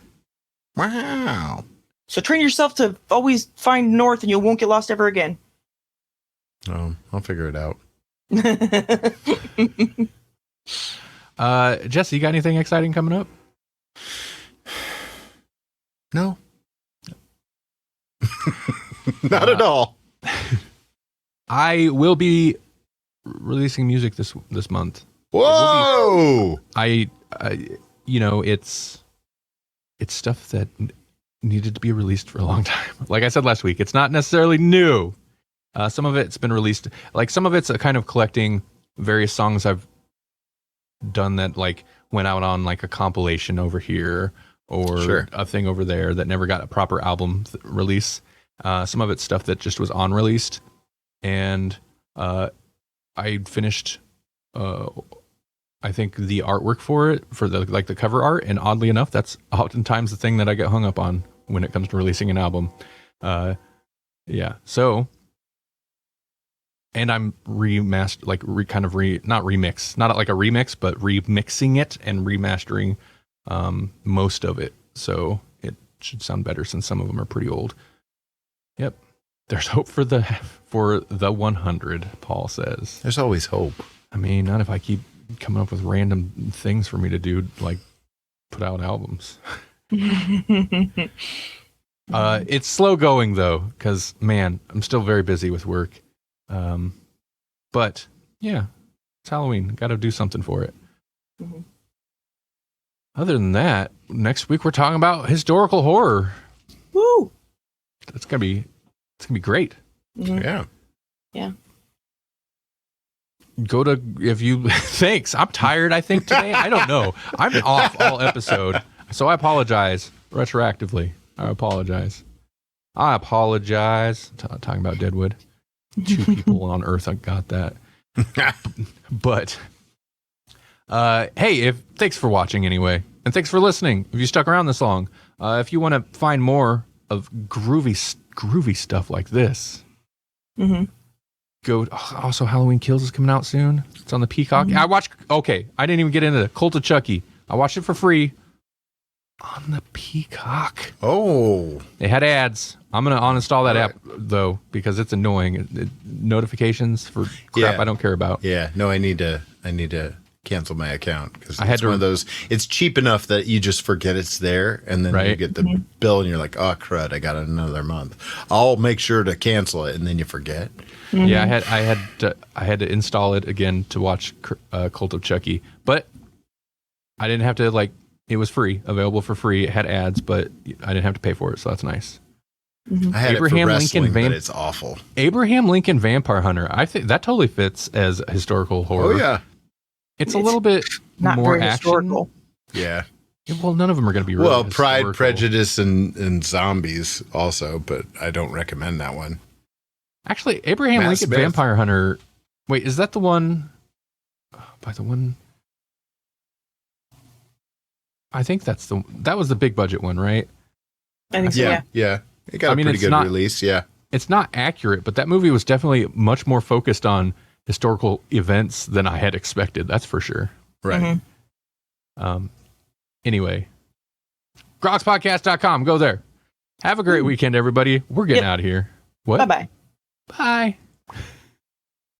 Wow. So train yourself to always find north, and you won't get lost ever again. Oh, I'll figure it out. Jesse, you got anything exciting coming up? No. Not at all. I will be releasing music this month. Whoa! It's stuff that needed to be released for a long time. Like I said last week, it's not necessarily new. Some of it's been released. Like some of it's a kind of collecting various songs I've done that like went out on like a compilation over here or a thing over there that never got a proper album release. Some of it's stuff that just was unreleased, and I finished. I think the artwork for it, for the cover art, and oddly enough, that's oftentimes the thing that I get hung up on when it comes to releasing an album. So. And I'm not like a remix, but remixing it and remastering most of it. So it should sound better since some of them are pretty old. Yep. There's hope for the 100, Paul says. There's always hope. I mean, not if I keep coming up with random things for me to do, like put out albums. It's slow going though, because man, I'm still very busy with work. But yeah, it's Halloween. Got to do something for it. Mm-hmm. Other than that, next week we're talking about historical horror. Woo! It's gonna be great. Mm-hmm. Yeah. Thanks. I'm tired. I think today. I don't know. I'm off all episode, so I apologize retroactively. I apologize. Talking about Deadwood. 2 people on Earth, I got that. But Hey, thanks for watching anyway, and thanks for listening. If you stuck around this long, if you want to find more of groovy stuff like this, go. Also, Halloween Kills is coming out soon. It's on the Peacock. I didn't even get into the Cult of Chucky. I watched it for free on the Peacock. Oh, they had ads. I'm gonna uninstall that app though because it's annoying. Notifications for crap I don't care about. Yeah, no, I need to cancel my account because it's one of those. It's cheap enough that you just forget it's there, and then you get the bill, and you're like, "Oh crud, I got another month." I'll make sure to cancel it, and then you forget. Yeah, I had to install it again to watch Cult of Chucky, but I didn't have to It was free, available for free. It had ads, but I didn't have to pay for it, so that's nice. I had Abraham it for wrestling, but it's awful. Abraham Lincoln Vampire Hunter. I think that totally fits as historical horror. Oh yeah, it's a little bit not more very action. Historical. Yeah. Well, none of them are going to be really well. historical. Pride, Prejudice, and Zombies also, but I don't recommend that one. Actually, Abraham Lincoln Vampire Hunter. Wait, is that the one? By the one. I think that was the big budget one, right? I think so, yeah. It got a pretty good release, yeah. It's not accurate, but that movie was definitely much more focused on historical events than I had expected. That's for sure. Right. Anyway, grawlixpodcast.com. Go there. Have a great weekend, everybody. We're getting out of here. What? Bye-bye. Bye.